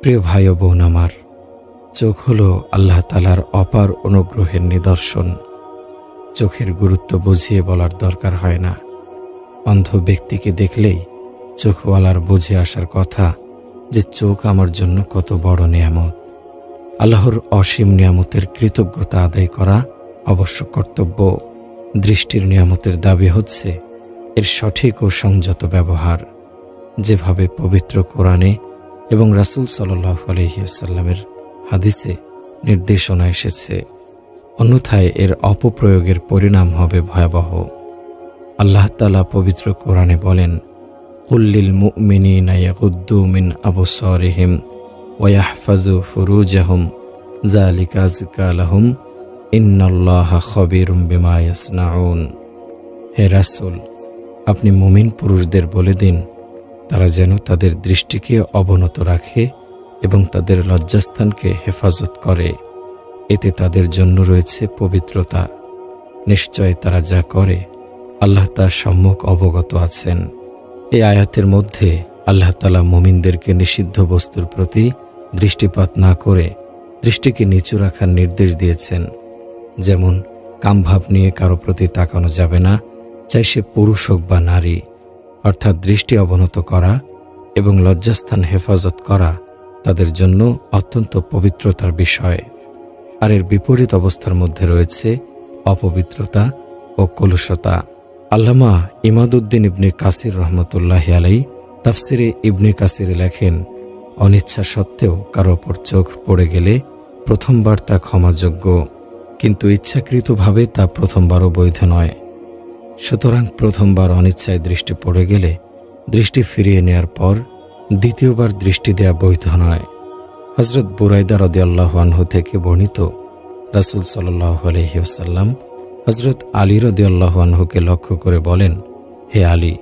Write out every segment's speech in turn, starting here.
প্রিয় ভাই ও বোন আমার, চোখ হলো আল্লাহ তাআলার অপার অনুগ্রহের নিদর্শন। চোখের গুরুত্ব বুঝিয়ে বলার দরকার হয় না। অন্ধ ব্যক্তিকে দেখলেই চোখওয়ালার বুঝে আসার কথা যে চোখ আমার জন্য কত বড় নিয়ামত। আল্লাহর অসীম নিয়ামতের কৃতজ্ঞতা আদায় করা অবশ্য কর্তব্য। দৃষ্টির নিয়ামতের দাবি হচ্ছে এর সঠিক ও সংযত ব্যবহার, যেভাবে পবিত্র কোরআনে এবং রাসূল সাল্লাল্লাহু আলাইহি ওয়াসাল্লামের হাদিসে নির্দেশনা এসেছে। অন্যথায় এর অপপ্রয়োগের পরিণাম হবে ভয়াবহ। আল্লাহ তাআলা পবিত্র কোরআনে বলেন, কুল্লিল মুমিনিনা ইয়াগুদ্দু মিন আবসারিহিম ওয়া ইয়াহফাজু ফুরুজাহুম যালিকা আযকা লাহুম ইন্নাল্লাহা খাবীরুম বিমা ইয়াসনাউন। হে রাসূল, আপনি মুমিন পুরুষদের বলে দিন তারা যেন তাদের দৃষ্টিকে অবনত রাখে এবং তাদের লজ্জাস্থানকে হেফাজত করে। এতে তাদের জন্য রয়েছে পবিত্রতা। নিশ্চয় তারা যা করে আল্লাহ তার সম্যক অবগত আছেন। এই আয়াতের মধ্যে আল্লাহ তাআলা মুমিনদেরকে নিষিদ্ধ বস্তুর প্রতি দৃষ্টিপাত না করে দৃষ্টিকে নিচু রাখার নির্দেশ দিয়েছেন। যেমন কামভাব নিয়ে কারো প্রতি তাকানো যাবে না, চাই সে পুরুষ হোক বা নারী। অর্থাৎ দৃষ্টি অবনত করা এবং লজ্জাস্থান হেফাজত করা তাদের জন্য অত্যন্ত পবিত্রতার বিষয়। আর এর বিপরীত অবস্থার মধ্যে রয়েছে অপবিত্রতা ও কলুষতা। আল্লামা ইমাদউদ্দিন ইবনে কাসির রহমতুল্লাহি আলাইহি তাফসিরে ইবনে কাসিরে লেখেন, অনিচ্ছা সত্ত্বেও কারো ওপর চোখ পড়ে গেলে প্রথমবার তা ক্ষমাযোগ্য, কিন্তু ইচ্ছাকৃতভাবে তা প্রথমবারও বৈধ নয়। সুতরাং প্রথমবার অনিচ্ছায় দৃষ্টি পড়ে গেলে দৃষ্টি ফিরিয়ে নেয়ার পর দ্বিতীয়বার দৃষ্টি দেয়া বৈধ নয়। হযরত বুরাইদা রাদিয়াল্লাহু আনহু থেকে বর্ণিত, রাসূল সাল্লাল্লাহু আলাইহি ওয়াসাল্লাম হযরত আলী রাদিয়াল্লাহু আনহুকে লক্ষ্য করে বলেন, হে আলী,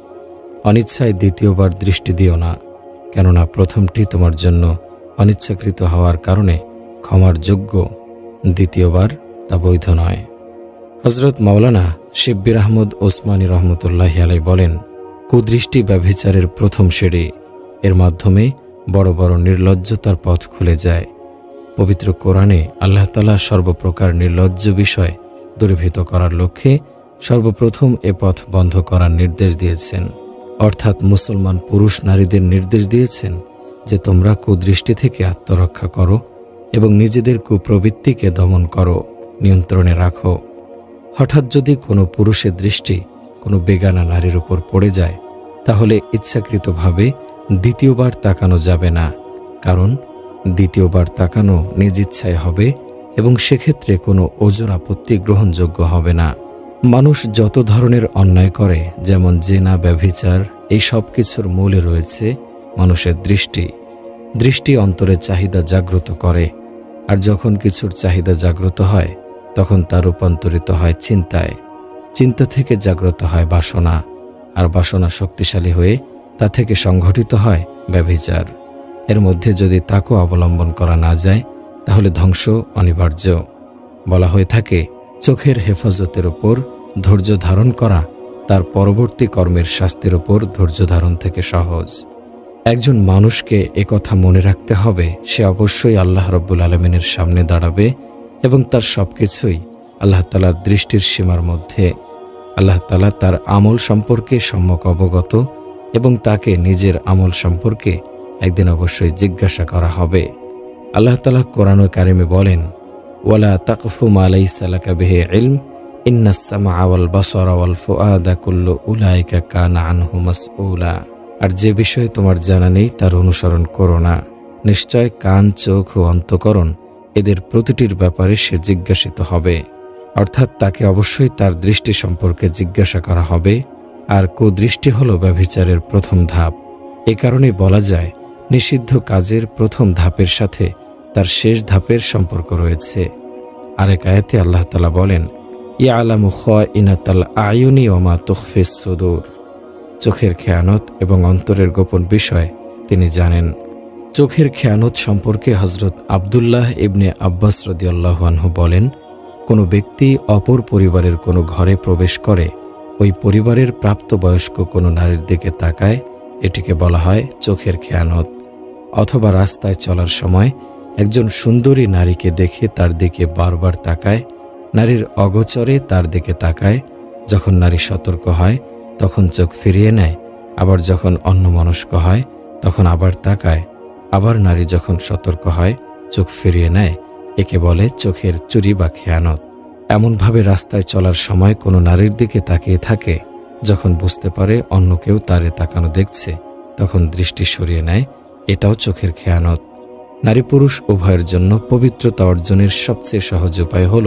অনিচ্ছায় দ্বিতীয়বার দৃষ্টি দিও না, কেননা প্রথমটি তোমার জন্য অনিচ্ছাকৃত হওয়ার কারণে ক্ষমার যোগ্য, দ্বিতীয়বার তা বৈধ নয়। হযরত মাওলানা শিব্বির আহমদ ওসমানী রহমতুল্লাহি আলাইহি বলেন, কুদৃষ্টি ব্যভিচারের প্রথম সিঁড়ি। এর মাধ্যমে বড় বড় নির্লজ্জতার পথ খুলে যায়। পবিত্র কোরআনে আল্লাহ তাআলা সর্বপ্রকার নির্লজ্জ বিষয় দূরীভূত করার লক্ষ্যে সর্বপ্রথম এ পথ বন্ধ করার নির্দেশ দিয়েছেন। অর্থাৎ মুসলমান পুরুষ নারীদের নির্দেশ দিয়েছেন যে তোমরা কুদৃষ্টি থেকে আত্মরক্ষা করো এবং নিজেদের কুপ্রবৃত্তিকে দমন করো, নিয়ন্ত্রণে রাখো। হঠাৎ যদি কোনো পুরুষের দৃষ্টি কোনো বেগানা নারীর উপর পড়ে যায়, তাহলে ইচ্ছাকৃতভাবে দ্বিতীয়বার তাকানো যাবে না, কারণ দ্বিতীয়বার তাকানো নিজ ইচ্ছায় হবে এবং সেক্ষেত্রে কোনো ওজর আপত্তি গ্রহণযোগ্য হবে না। মানুষ যত ধরনের অন্যায় করে, যেমন জেনা, ব্যভিচার, এই সব কিছুর মূলে রয়েছে মানুষের দৃষ্টি। দৃষ্টি অন্তরের চাহিদা জাগ্রত করে, আর যখন কিছুর চাহিদা জাগ্রত হয় তখন তা রূপান্তরিত হয় চিন্তায়। চিন্তা থেকে জাগ্রত হয় বাসনা, আর বাসনা শক্তিশালী হয়ে তা থেকে সংঘটিত হয় ব্যভিচার। এর মধ্যে যদি তাকেও অবলম্বন করা না যায় তাহলে ধ্বংস অনিবার্য। বলা হয়ে থাকে, চোখের হেফাজতের ওপর ধৈর্য ধারণ করা তার পরবর্তী কর্মের শাস্তির ওপর ধৈর্য ধারণ থেকে সহজ। একজন মানুষকে একথা মনে রাখতে হবে, সে অবশ্যই আল্লাহ রাব্বুল আলামিনের সামনে দাঁড়াবে এবং তার সবকিছুই আল্লাহ তাআলার দৃষ্টির সীমার মধ্যে। আল্লাহ তাআলা তার আমল সম্পর্কে সম্যক অবগত এবং তাকে নিজের আমল সম্পর্কে একদিন অবশ্যই জিজ্ঞাসা করা হবে। আল্লাহ তাআলা কোরআন কারিমে বলেন, ওয়ালা তাকফু মা লাইসা লাকা বিহি ইলম ইন্নাস সামআ ওয়াল বাসারা ওয়াল ফুআদা কুল্লু উলাইকা কানা আনহু মাসউলা। আর যে বিষয়ে তোমার জানা নেই তার অনুসরণ করো না, নিশ্চয় কান, চোখ ও অন্তঃকরণ এদের প্রতিটির ব্যাপারে সে জিজ্ঞাসিত হবে। অর্থাৎ তাকে অবশ্যই তার দৃষ্টি সম্পর্কে জিজ্ঞাসা করা হবে। আর কুদৃষ্টি হল ব্যভিচারের প্রথম ধাপ। এ কারণেই বলা যায়, নিষিদ্ধ কাজের প্রথম ধাপের সাথে তার শেষ ধাপের সম্পর্ক রয়েছে। আরেক আয়াতে আল্লাহ তাআলা বলেন, ইয়ালামু খাইনাতাল আয়ুনি ওয়া মা তুখফিস সুদূর। চোখের খেয়ানত এবং অন্তরের গোপন বিষয় তিনি জানেন। চোখের খেয়ানত সম্পর্কে হযরত আব্দুল্লাহ ইবনে আব্বাস রাদিয়াল্লাহু আনহু বলেন, কোনো ব্যক্তি অপর পরিবারের কোনো ঘরে প্রবেশ করে, ওই পরিবারের প্রাপ্তবয়স্ক কোনো নারীর দিকে তাকায়, এটিকে বলা হয় চোখের খেয়ানত। অথবা রাস্তায় চলার সময় একজন সুন্দরী নারীকে দেখে তার দিকে বারবার তাকায়, নারীর অগোচরে তার দিকে তাকায়, যখন নারী সতর্ক হয় তখন চোখ ফিরিয়ে নেয়, আবার যখন অন্যমনস্ক হয় তখন আবার তাকায়, আবার নারী যখন সতর্ক হয় চোখ ফিরিয়ে নেয়, একে বলে চোখের চুরি বা খেয়ানত। এমনভাবে রাস্তায় চলার সময় কোনো নারীর দিকে তাকিয়ে থাকে, যখন বুঝতে পারে অন্য কেউ তারে তাকানো দেখছে তখন দৃষ্টি সরিয়ে নেয়, এটাও চোখের খেয়ানত। নারী পুরুষ উভয়ের জন্য পবিত্রতা অর্জনের সবচেয়ে সহজ উপায় হল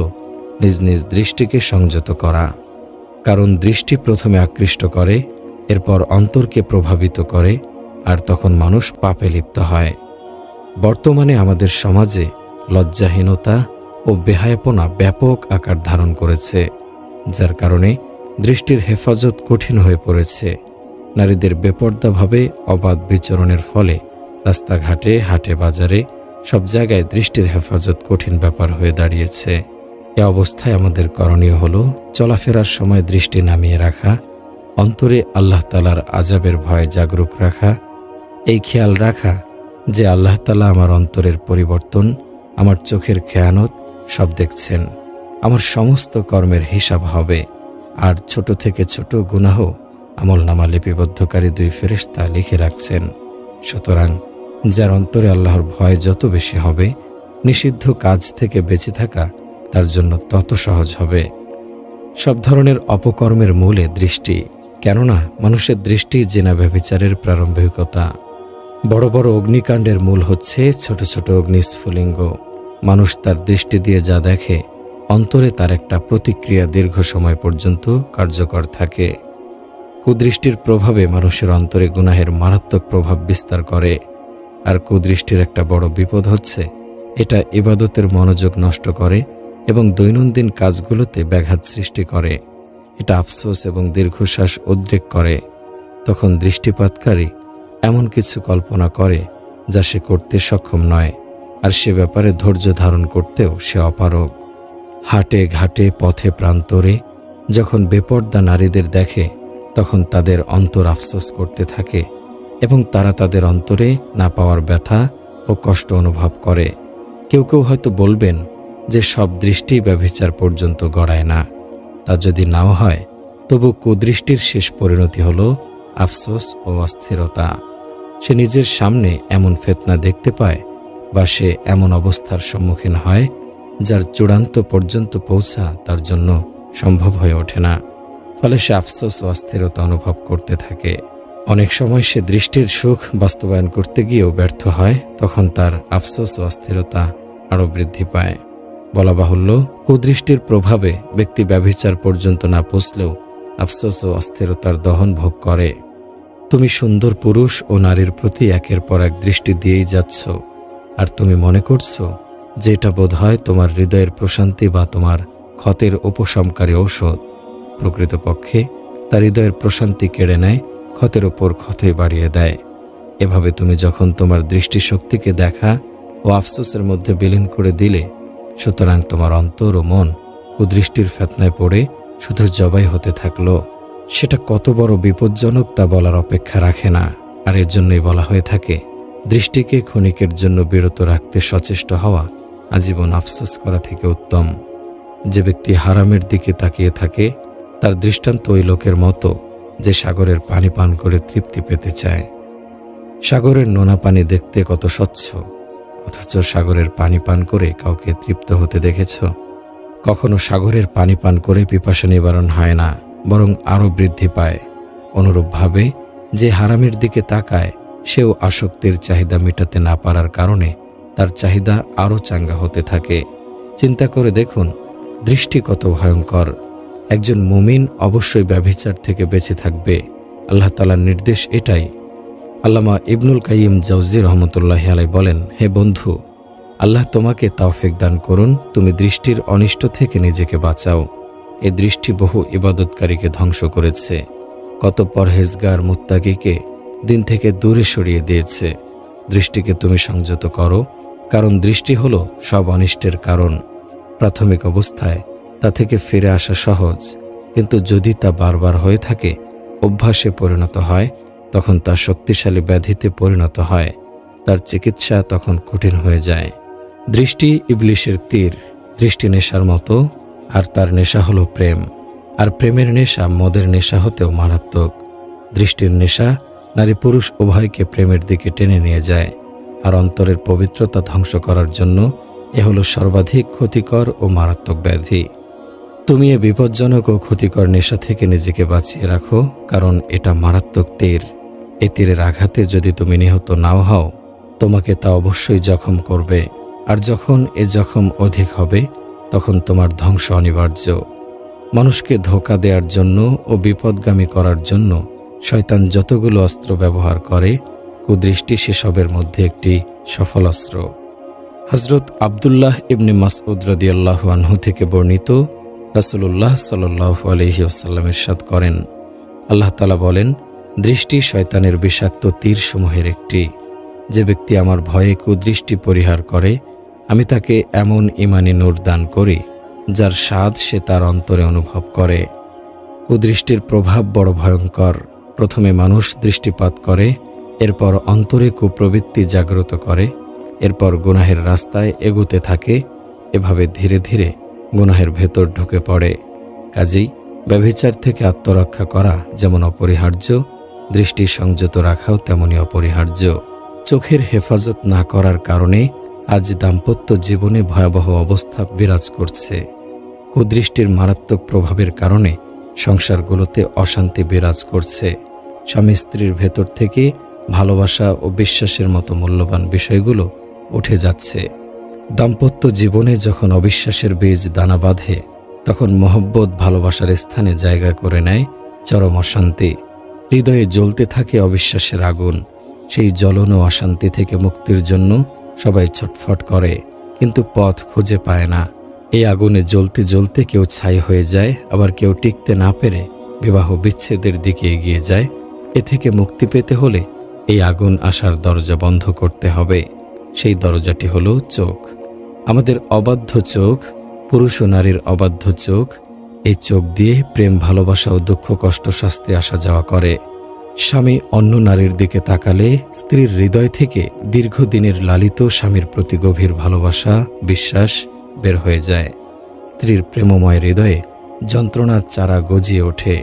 নিজ নিজ দৃষ্টিকে সংযত করা। কারণ দৃষ্টি প্রথমে আকৃষ্ট করে, এরপর অন্তরকে প্রভাবিত করে, আর তখন মানুষ পাপে লিপ্ত হয়। বর্তমানে আমাদের সমাজে লজ্জাহীনতা ও বেহায়াপনা ব্যাপক আকার ধারণ করেছে, যার কারণে দৃষ্টির হেফাজত কঠিন হয়ে পড়েছে। নারীদের বেপর্দাভাবে অবাধ বিচরণের ফলে রাস্তাঘাটে, হাটে বাজারে সব জায়গায় দৃষ্টির হেফাজত কঠিন ব্যাপার হয়ে দাঁড়িয়েছে। এ অবস্থায় আমাদের করণীয় হল চলাফেরার সময় দৃষ্টি নামিয়ে রাখা, অন্তরে আল্লাহ তাআলার আযাবের ভয় জাগরুক রাখা, এই খেয়াল রাখা যে আল্লাহ তাআলা আমার অন্তরের পরিবর্তন, আমার চোখের খেয়ানত সব দেখছেন, আমার সমস্ত কর্মের হিসাব হবে। আর ছোট থেকে ছোট গুনাহ আমলনামা লিপিবদ্ধকারী 2 ফেরেশতা লিখে রাখছেন। সুতরাং যার অন্তরে আল্লাহর ভয় যত বেশি হবে, নিষিদ্ধ কাজ থেকে বেঁচে থাকা তার জন্য তত সহজ হবে। সব ধরনের অপকর্মের মূলে দৃষ্টি, কেননা মানুষের দৃষ্টি জিনা ব্যভিচারের প্রারম্ভিকতা। বড় বড় অগ্নিকাণ্ডের মূল হচ্ছে ছোট ছোট অগ্নিস্ফুলিঙ্গ। মানুষ তার দৃষ্টি দিয়ে যা দেখে, অন্তরে তার একটা প্রতিক্রিয়া দীর্ঘ সময় পর্যন্ত কার্যকর থাকে। কুদৃষ্টির প্রভাবে মানুষের অন্তরে গুনাহের মারাত্মক প্রভাব বিস্তার করে। আর কুদৃষ্টির একটা বড় বিপদ হচ্ছে এটা ইবাদতের মনোযোগ নষ্ট করে এবং দৈনন্দিন কাজগুলোতে ব্যাঘাত সৃষ্টি করে। এটা আফসোস এবং দীর্ঘশ্বাস উদ্রেক করে। তখন দৃষ্টিপাতকারী এমন কিছু কল্পনা করে যা সে করতে সক্ষম নয়, আর সে ব্যাপারে ধৈর্য ধারণ করতেও সে অপারগ। হাটে ঘাটে, পথে প্রান্তরে যখন বেপর্দা নারীদের দেখে, তখন তাদের অন্তর আফসোস করতে থাকে এবং তারা তাদের অন্তরে না পাওয়ার ব্যথা ও কষ্ট অনুভব করে। কেউ কেউ হয়তো বলবেন যে সব দৃষ্টি ব্যভিচার পর্যন্ত গড়ায় না। তা যদি নাও হয়, তবু কুদৃষ্টির শেষ পরিণতি হল আফসোস ও অস্থিরতা। সে নিজের সামনে এমন ফিতনা দেখতে পায় বা সে এমন অবস্থার সম্মুখীন হয় যার চূড়ান্ত পর্যন্ত পৌঁছা তার জন্য সম্ভব হয়ে ওঠে না। ফলে সে আফসোস ও অস্থিরতা অনুভব করতে থাকে। অনেক সময় সে দৃষ্টির সুখ বাস্তবায়ন করতে গিয়েও ব্যর্থ হয়, তখন তার আফসোস ও অস্থিরতা আরও বৃদ্ধি পায়। বলা বাহুল্য, কুদৃষ্টির প্রভাবে ব্যক্তি ব্যভিচার পর্যন্ত না পৌঁছলেও আফসোস ও অস্থিরতার দহন ভোগ করে। তুমি সুন্দর পুরুষ ও নারীর প্রতি একের পর এক দৃষ্টি দিয়েই যাচ্ছ, আর তুমি মনে করছো যে এটা বোধ হয় তোমার হৃদয়ের প্রশান্তি বা তোমার ক্ষতের উপশমকারী ঔষধ। প্রকৃতপক্ষে তার হৃদয়ের প্রশান্তি কেড়ে নেয়, ক্ষতের ওপর ক্ষতই বাড়িয়ে দেয়। এভাবে তুমি যখন তোমার দৃষ্টিশক্তিকে দেখা ও আফসোসের মধ্যে বিলীন করে দিলে, সুতরাং তোমার অন্তর ও মন কুদৃষ্টির ফেতনায় পড়ে শুধু জবাই হতে থাকলো। সেটা কত বড় বিপজ্জনক তা বলার অপেক্ষা রাখে না। আর এর জন্যই বলা হয়ে থাকে, দৃষ্টিকে ক্ষণিকের জন্য বিরত রাখতে সচেষ্ট হওয়া আজীবন আফসোস করা থেকে উত্তম। যে ব্যক্তি হারামের দিকে তাকিয়ে থাকে, তার দৃষ্টান্ত ওই লোকের মতো যে সাগরের পানি পান করে তৃপ্তি পেতে চায়। সাগরের নোনা পানি দেখতে কত স্বচ্ছ, অথচ সাগরের পানি পান করে কাউকে তৃপ্ত হতে দেখেছ? কখনো সাগরের পানি পান করে পিপাসা নিবারণ হয় না, বরং আরও বৃদ্ধি পায়। অনুরূপভাবে যে হারামের দিকে তাকায়, সেও আসক্তির চাহিদা মেটাতে না পারার কারণে তার চাহিদা আরও চাঙ্গা হতে থাকে। চিন্তা করে দেখুন, দৃষ্টি কত ভয়ঙ্কর। একজন মুমিন অবশ্যই ব্যভিচার থেকে বেঁচে থাকবে। আল্লাহ তাআলার নির্দেশ এটাই। আল্লামা ইবনুল কাইয়িম জাওজি রহমতুল্লাহি আলাইহি বলেন, হে বন্ধু, আল্লাহ তোমাকে তৌফিক দান করুন, তুমি দৃষ্টির অনিষ্ট থেকে নিজেকে বাঁচাও। এ দৃষ্টি বহু ইবাদতকারীকে ধ্বংস করেছে, কত পরহেজগার মুত্তাকিকে দিন থেকে দূরে সরিয়ে দিয়েছে। দৃষ্টিকে তুমি সংযত করো, কারণ দৃষ্টি হলো সব অনিষ্টের কারণ। প্রাথমিক অবস্থায় তা থেকে ফিরে আসা সহজ, কিন্তু যদি তা বারবার হয়ে থাকে, অভ্যাসে পরিণত হয়, তখন তা শক্তিশালী ব্যাধিতে পরিণত হয়। তার চিকিৎসা তখন কঠিন হয়ে যায়। দৃষ্টি ইবলিশের তীর, দৃষ্টি নেশার মতো, আর তার নেশা হলো প্রেম। আর প্রেমের নেশা মদের নেশা হতেও মারাত্মক। দৃষ্টির নেশা নারী পুরুষ উভয়কে প্রেমের দিকে টেনে নিয়ে যায়, আর অন্তরের পবিত্রতা ধ্বংস করার জন্য এ হলো সর্বাধিক ক্ষতিকর ও মারাত্মক ব্যাধি। তুমি এ বিপজ্জনক ও ক্ষতিকর নেশা থেকে নিজেকে বাঁচিয়ে রাখো, কারণ এটা মারাত্মক তীর। এ তীরের আঘাতে যদি তুমি নিহত নাও হও, তোমাকে তা অবশ্যই জখম করবে, আর যখন এ জখম অধিক হবে তখন তোমার ধ্বংস অনিবার্য। মানুষকে ধোঁকা দেওয়ার জন্য ও বিপদগামী করার জন্য শয়তান যতগুলো অস্ত্র ব্যবহার করে, কুদৃষ্টি সেসবের মধ্যে একটি সফল অস্ত্র। হযরত আব্দুল্লাহ ইবনে মাসউদ রাদিয়াল্লাহু আনহু থেকে বর্ণিত, রাসূলুল্লাহ সাল্লাল্লাহু আলাইহি ওয়াসাল্লাম ইরশাদ করেন, আল্লাহ তাআলা বলেন, দৃষ্টি শয়তানের বিষাক্ত তীরসমূহের একটি। যে ব্যক্তি আমার ভয়ে কুদৃষ্টি পরিহার করে, আমি তাকে এমন ঈমানী নূর দান করি যার স্বাদ সে তার অন্তরে অনুভব করে। কুদৃষ্টির প্রভাব বড় ভয়ঙ্কর। প্রথমে মানুষ দৃষ্টিপাত করে, এরপর অন্তরে কুপ্রবৃত্তি জাগ্রত করে, এরপর গুনাহের রাস্তায় এগুতে থাকে। এভাবে ধীরে ধীরে গুনাহের ভেতর ঢুকে পড়ে। কাজেই ব্যভিচার থেকে আত্মরক্ষা করা যেমন অপরিহার্য, দৃষ্টি সংযত রাখাও তেমনি অপরিহার্য। চোখের হেফাজত না করার কারণে আজ দাম্পত্য জীবনে ভয়াবহ অবস্থা বিরাজ করছে। কুদৃষ্টির মারাত্মক প্রভাবের কারণে সংসারগুলোতে অশান্তি বিরাজ করছে। স্বামী স্ত্রীর ভেতর থেকে ভালোবাসা ও বিশ্বাসের মতো মূল্যবান বিষয়গুলো উঠে যাচ্ছে। দাম্পত্য জীবনে যখন অবিশ্বাসের বীজ দানা বাঁধে, তখন মহব্বত ভালোবাসার স্থানে জায়গা করে নেয় চরম অশান্তি। হৃদয়ে জ্বলতে থাকে অবিশ্বাসের আগুন। সেই জ্বলন ও অশান্তি থেকে মুক্তির জন্য সবাই ছটফট করে, কিন্তু পথ খুঁজে পায় না। এই আগুনে জ্বলতে জ্বলতে কেউ ছাই হয়ে যায়, আবার কেউ টিকতে না পেরে বিবাহ বিচ্ছেদের দিকে এগিয়ে যায়। এ থেকে মুক্তি পেতে হলে এই আগুন আসার দরজা বন্ধ করতে হবে। সেই দরজাটি হলো চোখ। আমাদের অবাধ্য চোখ, পুরুষ ও নারীর অবাধ্য চোখ, এই চোখ দিয়ে প্রেম, ভালোবাসা ও দুঃখ কষ্ট শাস্তি আসা যাওয়া করে। স্বামী অন্য নারীর দিকে তাকালে স্ত্রীর হৃদয় থেকে দীর্ঘদিনের লালিত স্বামীর প্রতি গভীর ভালোবাসা, বিশ্বাস বের হয়ে যায়। স্ত্রীর প্রেমময় হৃদয়ে যন্ত্রণার চারা গজিয়ে ওঠে।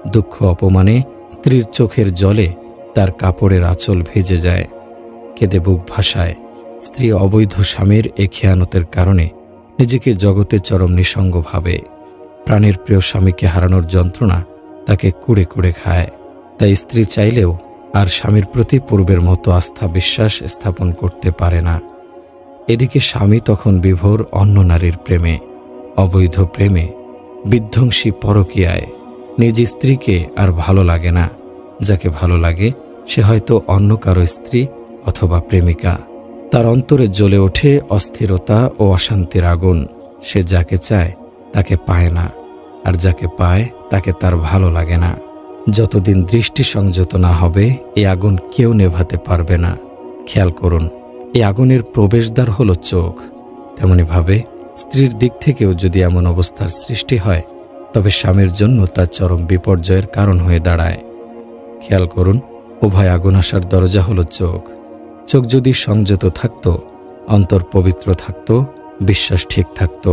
দুঃখ অপমানে স্ত্রীর চোখের জলে তার কাপড়ের আঁচল ভেজে যায়। কেঁদে বুক ভাসায়। স্ত্রী অবৈধ স্বামীর এ খেয়ানতের কারণে নিজেকে জগতে চরম নিঃসঙ্গ ভাবে। প্রাণের প্রিয় স্বামীকে হারানোর যন্ত্রণা তাকে কুড়ে কুড়ে খায়। তাই স্ত্রী চাইলেও আর স্বামীর প্রতি পূর্বের মতো আস্থা বিশ্বাস স্থাপন করতে পারে না। এদিকে স্বামী তখন বিভোর অন্য নারীর প্রেমে, অবৈধ প্রেমে, বিধ্বংসী পরকীয়ায়। নিজ স্ত্রীকে আর ভালো লাগে না। যাকে ভালো লাগে সে হয়তো অন্য কারো স্ত্রী অথবা প্রেমিকা। তার অন্তরে জ্বলে ওঠে অস্থিরতা ও অশান্তির আগুন। সে যাকে চায় তাকে পায় না, আর যাকে পায় তাকে তার ভালো লাগে না। যতদিন দৃষ্টি সংযত না হবে, এই আগুন কেউ নেভাতে পারবে না। খেয়াল করুন, এই আগুনের প্রবেশদ্বার হলো চোখ। তেমনিভাবে স্ত্রীর দিক থেকেও যদি এমন অবস্থার সৃষ্টি হয়, তবে স্বামীর জন্য তা চরম বিপর্যয়ের কারণ হয়ে দাঁড়ায়। খেয়াল করুন, উভয় আগুন আসার দরজা হলো চোখ। চোখ যদি সংযত থাকত, অন্তর পবিত্র থাকত, বিশ্বাস ঠিক থাকত,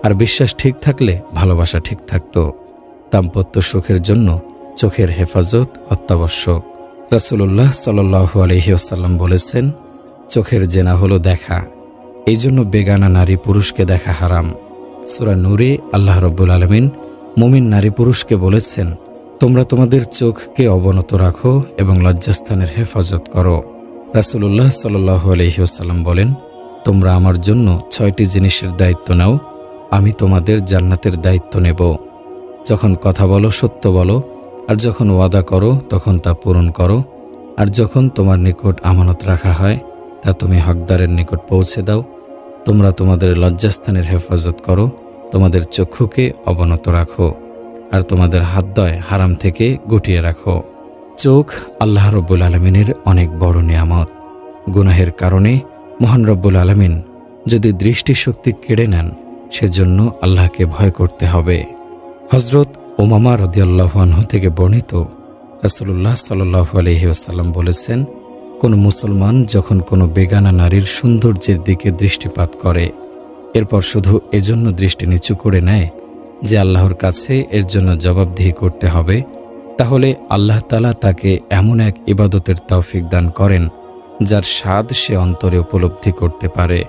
আর বিশ্বাস ঠিক থাকলে ভালোবাসা ঠিক থাকত। দাম্পত্য সুখের জন্য চোখের হেফাজত অত্যাবশ্যক। রাসূলুল্লাহ সাল্লাল্লাহু আলাইহি ওয়াসাল্লাম বলেছেন, চোখের জেনা হলো দেখা, এই জন্য বেগানা নারী পুরুষকে দেখা হারাম। সূরা নূরে আল্লাহ রাব্বুল আলামিন মুমিন নারী পুরুষকে বলেছেন, তোমরা তোমাদের চোখকে অবনত রাখো এবং লজ্জাস্থানের হেফাজত করো। রাসূলুল্লাহ সাল্লাল্লাহু আলাইহি ওয়াসাল্লাম বলেন, তোমরা আমার জন্য 6টি জিনিসের দায়িত্ব নাও, আমি তোমাদের জান্নাতের দায়িত্ব নেব। যখন কথা বলো সত্য বলো, আর যখন ওয়াদা করো তখন তা পূরণ করো, আর যখন তোমার নিকট আমানত রাখা হয় তা তুমি হকদারের নিকট পৌঁছে দাও। তোমরা তোমাদের লজ্জাস্থানের হেফাজত করো, তোমাদের চক্ষুকে অবনত রাখো, আর তোমাদের হাতদ্বয় হারাম থেকে গুটিয়ে রাখো। চোখ আল্লাহ রব্বুল আলমিনের অনেক বড় নিয়ামত। গুনাহের কারণে মহান রব্বুল আলমিন যদি দৃষ্টিশক্তি কেড়ে নেন, সেজন্য আল্লাহকে ভয় করতে হবে। হযরত উমামা রাদিয়াল্লাহু আনহু থেকে বর্ণিত, রাসূলুল্লাহ সাল্লাল্লাহু আলাইহি ওয়াসাল্লাম বলেছেন, কোনো মুসলমান যখন কোনো বেগানা নারীর সৌন্দর্যের দিকে দৃষ্টিপাত করে, এরপর শুধু এজন্য দৃষ্টি নিচু করে নেয় যে আল্লাহর কাছে এর জন্য জবাবদিহি করতে হবে, তাহলে আল্লাহ তাআলা তাকে এমন এক ইবাদতের তৌফিক দান করেন যার স্বাদ সে অন্তরে উপলব্ধি করতে পারে।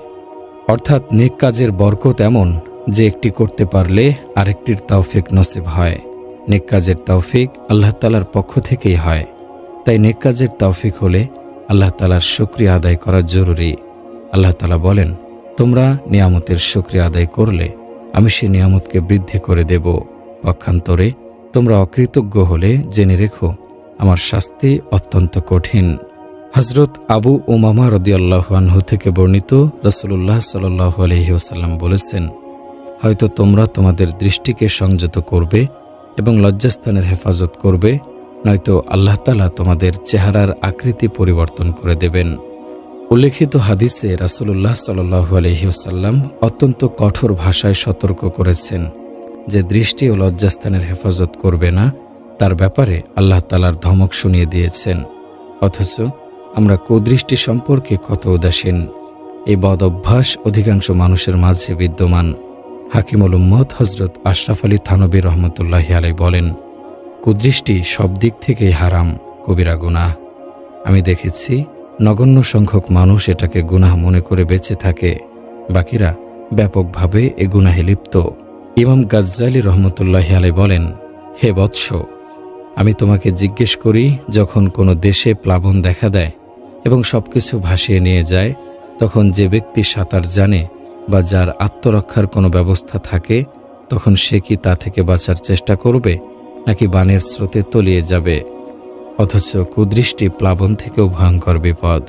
অর্থাৎ নেক কাজের বরকত এমন যে একটি করতে পারলে আরেকটির তৌফিক নসিব হয়। নেক কাজের তৌফিক আল্লাহ তাআলার পক্ষ থেকেই হয়। তাই নেক কাজের তৌফিক হলে আল্লাহ তাআলার শুকরিয়া আদায় করা জরুরি। আল্লাহ তাআলা বলেন, তোমরা নিয়ামতের শুকরিয়া আদায় করলে আমি সে নিয়ামতকে বৃদ্ধি করে দেব। পক্ষান্তরে তোমরা অকৃতজ্ঞ হলে জেনে রেখো আমার শাস্তি অত্যন্ত কঠিন। হযরত আবু উমামা রাদিয়াল্লাহু আনহু থেকে বর্ণিত, রাসূলুল্লাহ সাল্লাল্লাহু আলাইহি ওয়াসাল্লাম বলেছেন, হয়তো তোমরা তোমাদের দৃষ্টিকে সংযত করবে এবং লজ্জাস্থানের হেফাজত করবে, নয়তো আল্লাহ তাআলা তোমাদের চেহারার আকৃতি পরিবর্তন করে দেবেন। উল্লেখিত হাদিসে রাসূলুল্লাহ সাল্লাল্লাহু আলাইহি ওয়াসাল্লাম অত্যন্ত কঠোর ভাষায় সতর্ক করেছেন যে দৃষ্টি ও লজ্জাস্থানের হেফাজত করবে না, তার ব্যাপারে আল্লাহ তাআলার ধমক শুনিয়ে দিয়েছেন। অথচ আমরা কুদৃষ্টি সম্পর্কে কত উদাসীন। এই বদ অভ্যাস অধিকাংশ মানুষের মাঝে বিদ্যমান। হাকিমুল উম্মত হযরত আশরাফ আলী থানভী রহমতুল্লাহি আলাইহি বলেন, কুদৃষ্টি সব দিক থেকেই হারাম, কবিরা গুনাহ। আমি দেখেছি নগণ্য সংখ্যক মানুষ এটাকে গুনাহ মনে করে বেঁচে থাকে, বাকিরা ব্যাপকভাবে এ গুনাহে লিপ্ত। ইমাম গাজ্জালী রহমতুল্লাহি আলাইহি বলেন, হে বৎস, আমি তোমাকে জিজ্ঞেস করি, যখন কোনো দেশে প্লাবন দেখা দেয় এবং সবকিছু ভাসিয়ে নিয়ে যায়, তখন যে ব্যক্তি সাঁতার জানে বা যার আত্মরক্ষার কোনো ব্যবস্থা থাকে, তখন সে কি তা থেকে বাঁচার চেষ্টা করবে নাকি বানের স্রোতে তলিয়ে যাবে? অথচ কুদৃষ্টি প্লাবন থেকেও ভয়ঙ্কর বিপদ।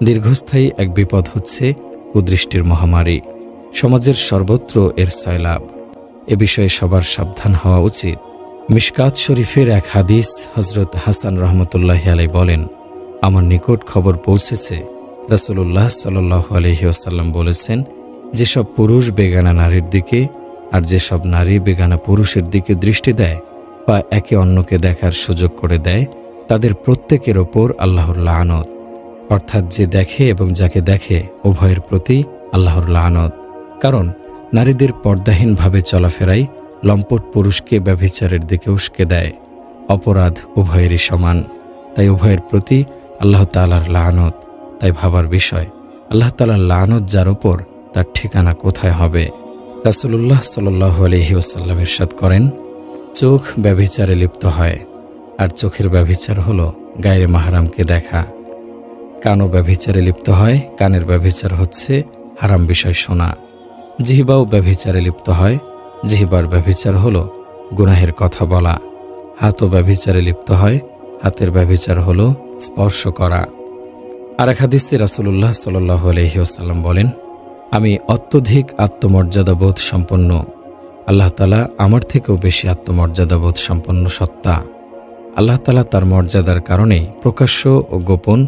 দীর্ঘস্থায়ী এক বিপদ হচ্ছে কুদৃষ্টির মহামারী। সমাজের সর্বত্র এর সয়লাব। এ বিষয়ে সবার সাবধান হওয়া উচিত। মিশকাত শরীফের এক হাদিস, হযরত হাসান রহমতুল্লাহি আলাইহি বলেন, আমার নিকট খবর পৌঁছেছে রাসূলুল্লাহ সাল্লাল্লাহু আলাইহি ওয়াসাল্লাম বলেছেন, যেসব পুরুষ বেগানা নারীর দিকে আর যেসব নারী বেগানা পুরুষের দিকে দৃষ্টি দেয় বা একে অন্যকে দেখার সুযোগ করে দেয়, তাদের প্রত্যেকের ওপর আল্লাহর লানত। অর্থাৎ যে দেখে এবং যাকে দেখে উভয়ের প্রতি আল্লাহর লানত। কারণ নারীদের পর্দাহীনভাবে চলাফেরাই লম্পট পুরুষকে ব্যভিচারের দিকে উস্কে দেয়। অপরাধ উভয়েরই সমান, তাই উভয়ের প্রতি আল্লাহ তাআলার লানত। তাই ভাবার বিষয়, আল্লাহ তাআলার লানত যার ওপর, তার ঠিকানা কোথায় হবে? রাসূলুল্লাহ সাল্লাল্লাহু আলাইহি ওয়াসাল্লাম ইরশাদ করেন, চোখ ব্যভিচারে লিপ্ত হয়, আর চোখের ব্যভিচার হলো গায়রে মাহরামকে দেখা। কানও ব্যভিচারে লিপ্ত হয়, কানের ব্যভিচার হচ্ছে হারাম বিষয় শোনা। জিহ্বাও ব্যভিচারে লিপ্ত হয়, জিহ্বার ব্যভিচার হলো গুনাহের কথা বলা। হাতও ব্যভিচারে লিপ্ত হয়, হাতের ব্যভিচার হলো স্পর্শ করা। আর এক হাদিসে রাসূলুল্লাহ সাল্লাল্লাহু আলাইহি ওয়াসাল্লাম বলেন, আমি অত্যধিক আত্মমর্যাদাবোধ সম্পন্ন, আল্লাহ তাআলা আমার থেকেও বেশি আত্মমর্যাদাবোধ সম্পন্ন সত্তা। আল্লাহ তাআলা তার মর্যাদার কারণেই প্রকাশ্য ও গোপন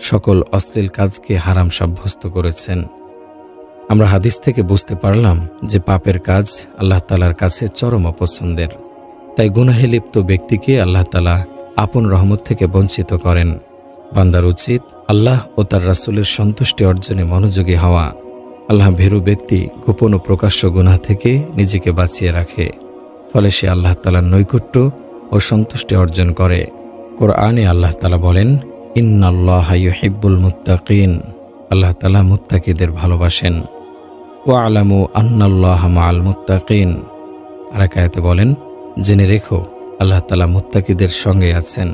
সকল অশ্লীল কাজকে হারাম সাব্যস্ত করেছেন। আমরা হাদিস থেকে বুঝতে পারলাম যে পাপের কাজ আল্লাহ তাআলার কাছে চরম অপছন্দের। তাই গুনাহে লিপ্ত ব্যক্তিকে আল্লাহ তাআলা আপন রহমত থেকে বঞ্চিত করেন। বান্দার উচিত আল্লাহ ও তার রাসূলের সন্তুষ্টি অর্জনে মনোযোগী হওয়া। আল্লাহ ভীরু ব্যক্তি গোপন ও প্রকাশ্য গুনাহ থেকে নিজেকে বাঁচিয়ে রাখে, ফলে সে আল্লাহ তাআলার নৈকট্য ও সন্তুষ্টি অর্জন করে। কোরআনে আল্লাহ তাআলা বলেন, ইন্নাল্লাহা ইউহিব্বুল মুত্তাকিন, আল্লাহ তাআলা মুত্তাকিদের ভালোবাসেন। ওয়ালামু আন্নাল্লাহা মাআল মুত্তাকিন, আর এক আয়াতে বলেন, জেনে রেখো আল্লাহ তাআলা মুত্তাকিদের সঙ্গে আছেন।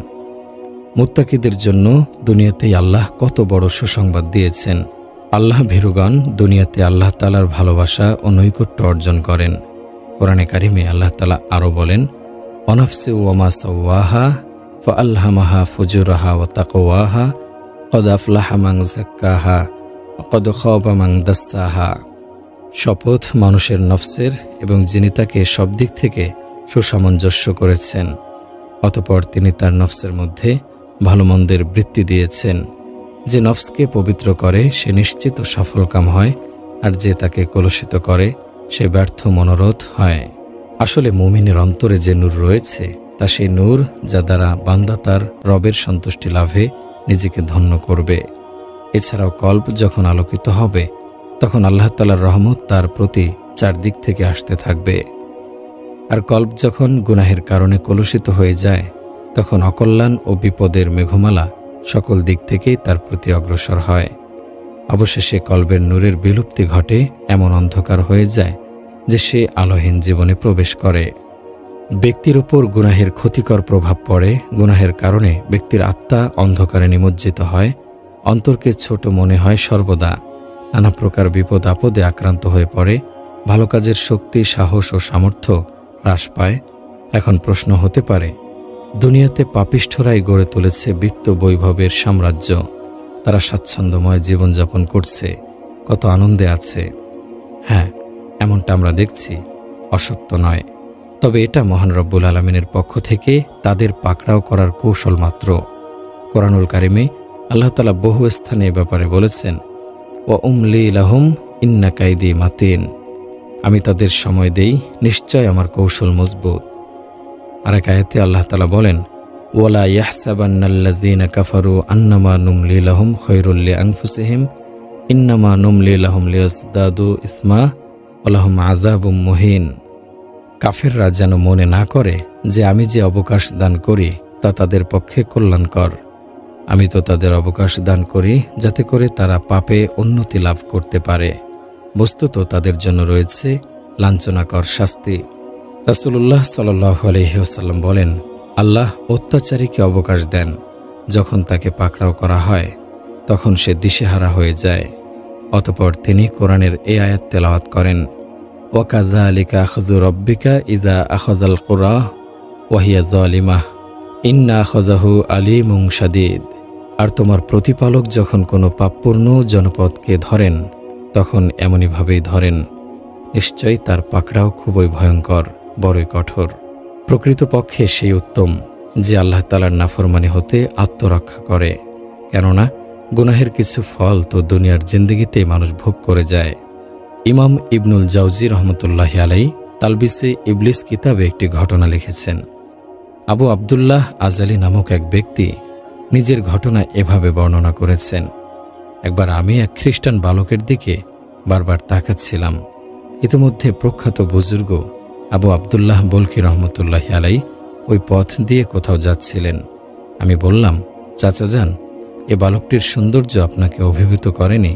মুত্তাকিদের জন্য দুনিয়াতেই আল্লাহ কত বড় সুসংবাদ দিয়েছেন। আল্লাহ ভীরুগণ দুনিয়াতে আল্লাহ তাআলার ভালোবাসা ও নৈকট্য অর্জন করেন। কোরআনে কারিমে আল্লাহ তাআলা আরও বলেন, অনাফসি ওয়ামা সাওয়াহা ফাআলহামাহা ফুজুরাহা ওয়া তাকওয়াহা কদ আফলাহা মান যাক্কাহা ওয়া কদ খাবা মান দাসসাহা। শপথ মানুষের নফসের, এবং যিনি তাকে সব দিক থেকে সুসামঞ্জস্য করেছেন। অতঃপর তিনি তার নফসের মধ্যে ভালো মন্দের বৃত্তি দিয়েছেন। যে নফসকে পবিত্র করে সে নিশ্চিত সফলকাম হয়, আর যে তাকে কলুষিত করে সে ব্যর্থ মনোরথ হয়। আসলে মুমিনের অন্তরে যে নূর রয়েছে তা সেই নূর, যা দ্বারা বান্দা তার রবের সন্তুষ্টি লাভে নিজেকে ধন্য করবে। এছাড়াও কল্ব যখন আলোকিত হবে তখন আল্লাহ তাআলার রহমত তার প্রতি চারদিক থেকে আসতে থাকবে। আর কল্ব যখন গুনাহের কারণে কলুষিত হয়ে যায় তখন অকল্যাণ ও বিপদের মেঘমালা সকল দিক থেকেই তার প্রতি অগ্রসর হয়। অবশেষে কল্বের নূরের বিলুপ্তি ঘটে, এমন অন্ধকার হয়ে যায় যে সে আলোহীন জীবনে প্রবেশ করে। ব্যক্তির উপর গুনাহের ক্ষতিকর প্রভাব পড়ে। গুনাহের কারণে ব্যক্তির আত্মা অন্ধকারে নিমজ্জিত হয়, অন্তরকে ছোট মনে হয় সর্বদা, নানা প্রকার বিপদ আপদে আক্রান্ত হয়ে পড়ে, ভালো কাজের শক্তি, সাহস ও সামর্থ্য হ্রাস পায়। এখন প্রশ্ন হতে পারে, দুনিয়াতে পাপিষ্ঠরাই গড়ে তুলেছে বিত্ত বৈভবের সাম্রাজ্য, তারা স্বাচ্ছন্দ্যময় জীবনযাপন করছে, কত আনন্দে আছে। হ্যাঁ, এমনটা আমরা দেখছি, অসত্য নয়। তবে এটা মহান রব্বুল আলামিনের পক্ষ থেকে তাদের পাকড়াও করার কৌশল মাত্র। কোরআনুল কারিমে আল্লাহ তাআলা বহু স্থানে এ ব্যাপারে বলেছেন, ওয়া উমলি লাহুম ইন্না কাইদি মাতিন, আমি তাদের সময় দেই, নিশ্চয় আমার কৌশল মজবুত। আরেক আয়াতে আল্লাহ তাআলা বলেন, ওয়ালা ইয়াহসাবান্নাল্লাযীনা কাফারু আন্নামা নুমলি লাহুম খায়রুল লিআনফুসিহিম ইন্নামা নুমলি লাহুম লিয়াজদাদু ইসমা ওয়া লাহুম আযাবুম মুহিন। কাফেররা যেন মনে না করে যে আমি যে অবকাশ দান করি তা তাদের পক্ষে কল্যাণকর। আমি তো তাদের অবকাশ দান করি যাতে করে তারা পাপে উন্নতি লাভ করতে পারে। বস্তুত তাদের জন্য রয়েছে লাঞ্ছনাকর শাস্তি। রাসূলুল্লাহ সাল্লাল্লাহু আলাইহি ওয়াসাল্লাম বলেন, আল্লাহ অত্যাচারীকে অবকাশ দেন, যখন তাকে পাকড়াও করা হয় তখন সে দিশেহারা হয়ে যায়। অতঃপর তিনি কোরআনের এই আয়াত তেলাওয়াত করেন, ওয়াকাযালিকা আখযু রাব্বিকা ইযা আখাযাল কুরা ওয়া হিয়া যালিমাহ ইন্না আখাযাহু আলীমুন শাদীদ। আর তোমার প্রতিপালক যখন কোনো পাপপূর্ণ জনপদকে ধরেন তখন এমনইভাবেই ধরেন, নিশ্চয়ই তার পাকড়াও খুবই ভয়ঙ্কর, বড়ই কঠোর। প্রকৃতপক্ষে সেই উত্তম যে আল্লাহ তাআলার নাফরমানি হতে আত্মরক্ষা করে, কেননা গুনাহের কিছু ফল তো দুনিয়ার জিন্দেগিতে মানুষ ভোগ করে যায়। ইমাম ইবনুল জাওজি রহমতুল্লাহি আলাইহি তালবিসে ইবলিস কিতাবে একটি ঘটনা লিখেছেন। আবু আবদুল্লাহ আজালি নামক এক ব্যক্তি নিজের ঘটনা এভাবে বর্ণনা করেছেন, একবার আমি এক খ্রিস্টান বালকের দিকে বারবার তাকাচ্ছিলাম। ইতিমধ্যে প্রখ্যাত বুজুর্গ আবু আবদুল্লাহ বলকি রহমতুল্লাহি আলাইহি ওই পথ দিয়ে কোথাও যাচ্ছিলেন। আমি বললাম, চাচাজান, এ বালকটির সৌন্দর্য আপনাকে অভিভূত করেনি?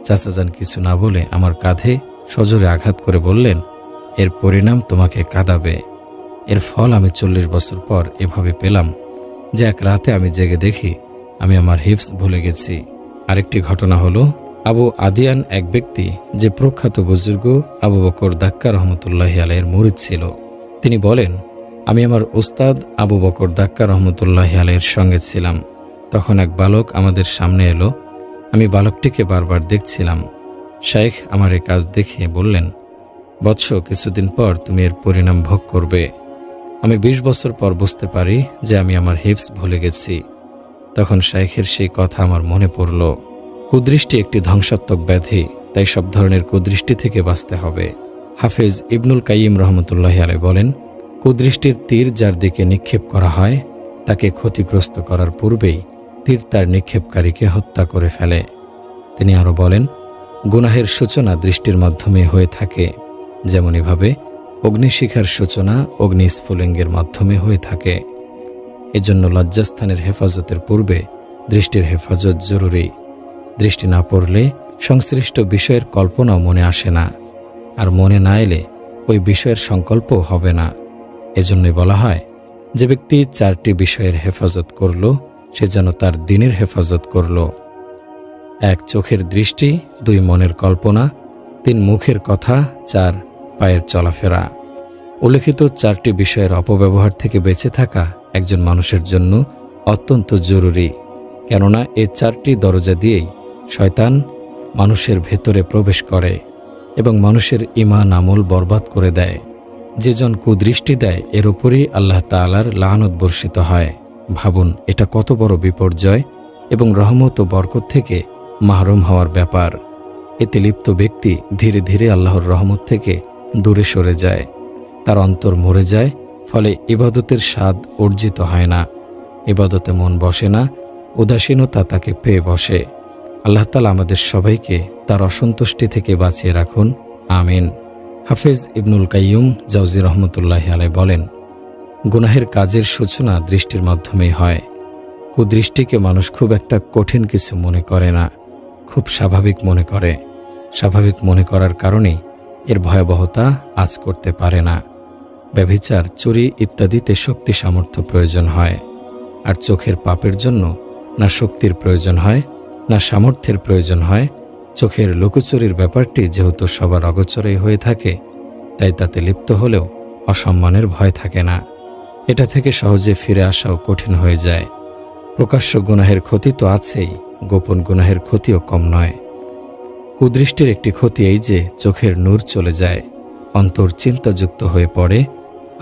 চাচাজান কিছু না বলে আমার কাঁধে সজোরে আঘাত করে বললেন, এর পরিণাম তোমাকে কাঁদাবে। এর ফল আমি 40 বছর পর এভাবে পেলাম যে এক রাতে আমি জেগে দেখি আমি আমার হিফজ ভুলে গেছি। আরেকটি ঘটনা হলো, আবু আদিয়ান এক ব্যক্তি যে প্রখ্যাত বুজুর্গ আবু বকর দাক্কা রহমতুল্লাহি আলাইহির মুরিদ ছিল। তিনি বলেন, আমি আমার উস্তাদ আবু বকর দাক্কা রহমতুল্লাহি আলাইহির সঙ্গে ছিলাম। তখন এক বালক আমাদের সামনে এলো। আমি বালকটিকে বারবার দেখছিলাম। শাইখ আমার এই কাজ দেখে বললেন, বৎস, কিছুদিন পর তুমি এর পরিণাম ভোগ করবে। আমি 20 বছর পর বুঝতে পারি যে আমি আমার হিফজ ভুলে গেছি। তখন শাইখের সেই কথা আমার মনে পড়ল। কুদৃষ্টি একটি ধ্বংসাত্মক ব্যাধি, তাই সব ধরনের কুদৃষ্টি থেকে বাঁচতে হবে। হাফেজ ইবনুল কাইয়িম রহমতুল্লাহি আলাইহি বলেন, কুদৃষ্টির তীর যার দিকে নিক্ষেপ করা হয় তাকে ক্ষতিগ্রস্ত করার পূর্বেই তীর তার নিক্ষেপকারীকে হত্যা করে ফেলে। তিনি আরও বলেন, গুনাহের সূচনা দৃষ্টির মাধ্যমে হয়ে থাকে, যেমনইভাবে অগ্নিশিখার সূচনা অগ্নিস্ফুলিঙ্গের মাধ্যমে হয়ে থাকে। এজন্য লজ্জাস্থানের হেফাজতের পূর্বে দৃষ্টির হেফাজত জরুরি। দৃষ্টি না পড়লে সংশ্লিষ্ট বিষয়ের কল্পনাও মনে আসে না, আর মনে না এলে ওই বিষয়ের সংকল্প হবে না। এজন্যই বলা হয়, যে ব্যক্তি 4টি বিষয়ের হেফাজত করল সে যেন তার দিনের হেফাজত করল। 1 চোখের দৃষ্টি, 2 মনের কল্পনা, 3 মুখের কথা, 4 পায়ের চলাফেরা। উল্লেখিত 4টি বিষয়ের অপব্যবহার থেকে বেঁচে থাকা একজন মানুষের জন্য অত্যন্ত জরুরি, কেননা এই 4টি দরজা দিয়েই শয়তান মানুষের ভেতরে প্রবেশ করে এবং মানুষের ঈমান আমল বরবাদ করে দেয়। যে জন কুদৃষ্টি দেয় এর উপরই আল্লাহ তাআলার লানত বর্ষিত হয়। ভাবুন, এটা কত বড় বিপর্যয় এবং রহমত ও বরকত থেকে মাহরুম হওয়ার ব্যাপার। এতে লিপ্ত ব্যক্তি ধীরে ধীরে আল্লাহর রহমত থেকে দূরে সরে যায়, তার অন্তর মরে যায়, ফলে ইবাদতের স্বাদ অর্জিত হয় না, ইবাদতে মন বসে না, উদাসীনতা তাকে পেয়ে বসে। আল্লাহ তাআলা আমাদের সবাইকে তার অসন্তুষ্টি থেকে বাঁচিয়ে রাখুন, আমিন। হাফেজ ইবনুল কাইয়ুম জাওজি রহমতুল্লাহি আলাইহি বলেন, গুনাহের কাজের সূচনা দৃষ্টির মাধ্যমেই হয়। কুদৃষ্টিকে মানুষ খুব একটা কঠিন কিছু মনে করে না, খুব স্বাভাবিক মনে করে। স্বাভাবিক মনে করার কারণেই এর ভয়াবহতা আঁচ করতে পারে না। ব্যভিচার, চুরি ইত্যাদিতে শক্তি সামর্থ্য প্রয়োজন হয়, আর চোখের পাপের জন্য না শক্তির প্রয়োজন হয় না সামর্থ্যের প্রয়োজন হয়। চোখের লুকোচুরির ব্যাপারটি যেহেতু সবার অগোচরেই হয়ে থাকে, তাই তাতে লিপ্ত হলেও অসম্মানের ভয় থাকে না। এটা থেকে সহজে ফিরে আসাও কঠিন হয়ে যায়। প্রকাশ্য গুনাহের ক্ষতি তো আছেই, গোপন গুনাহের ক্ষতিও কম নয়। কুদৃষ্টির একটি ক্ষতি এই যে চোখের নূর চলে যায়, অন্তর চিন্তাযুক্ত হয়ে পড়ে।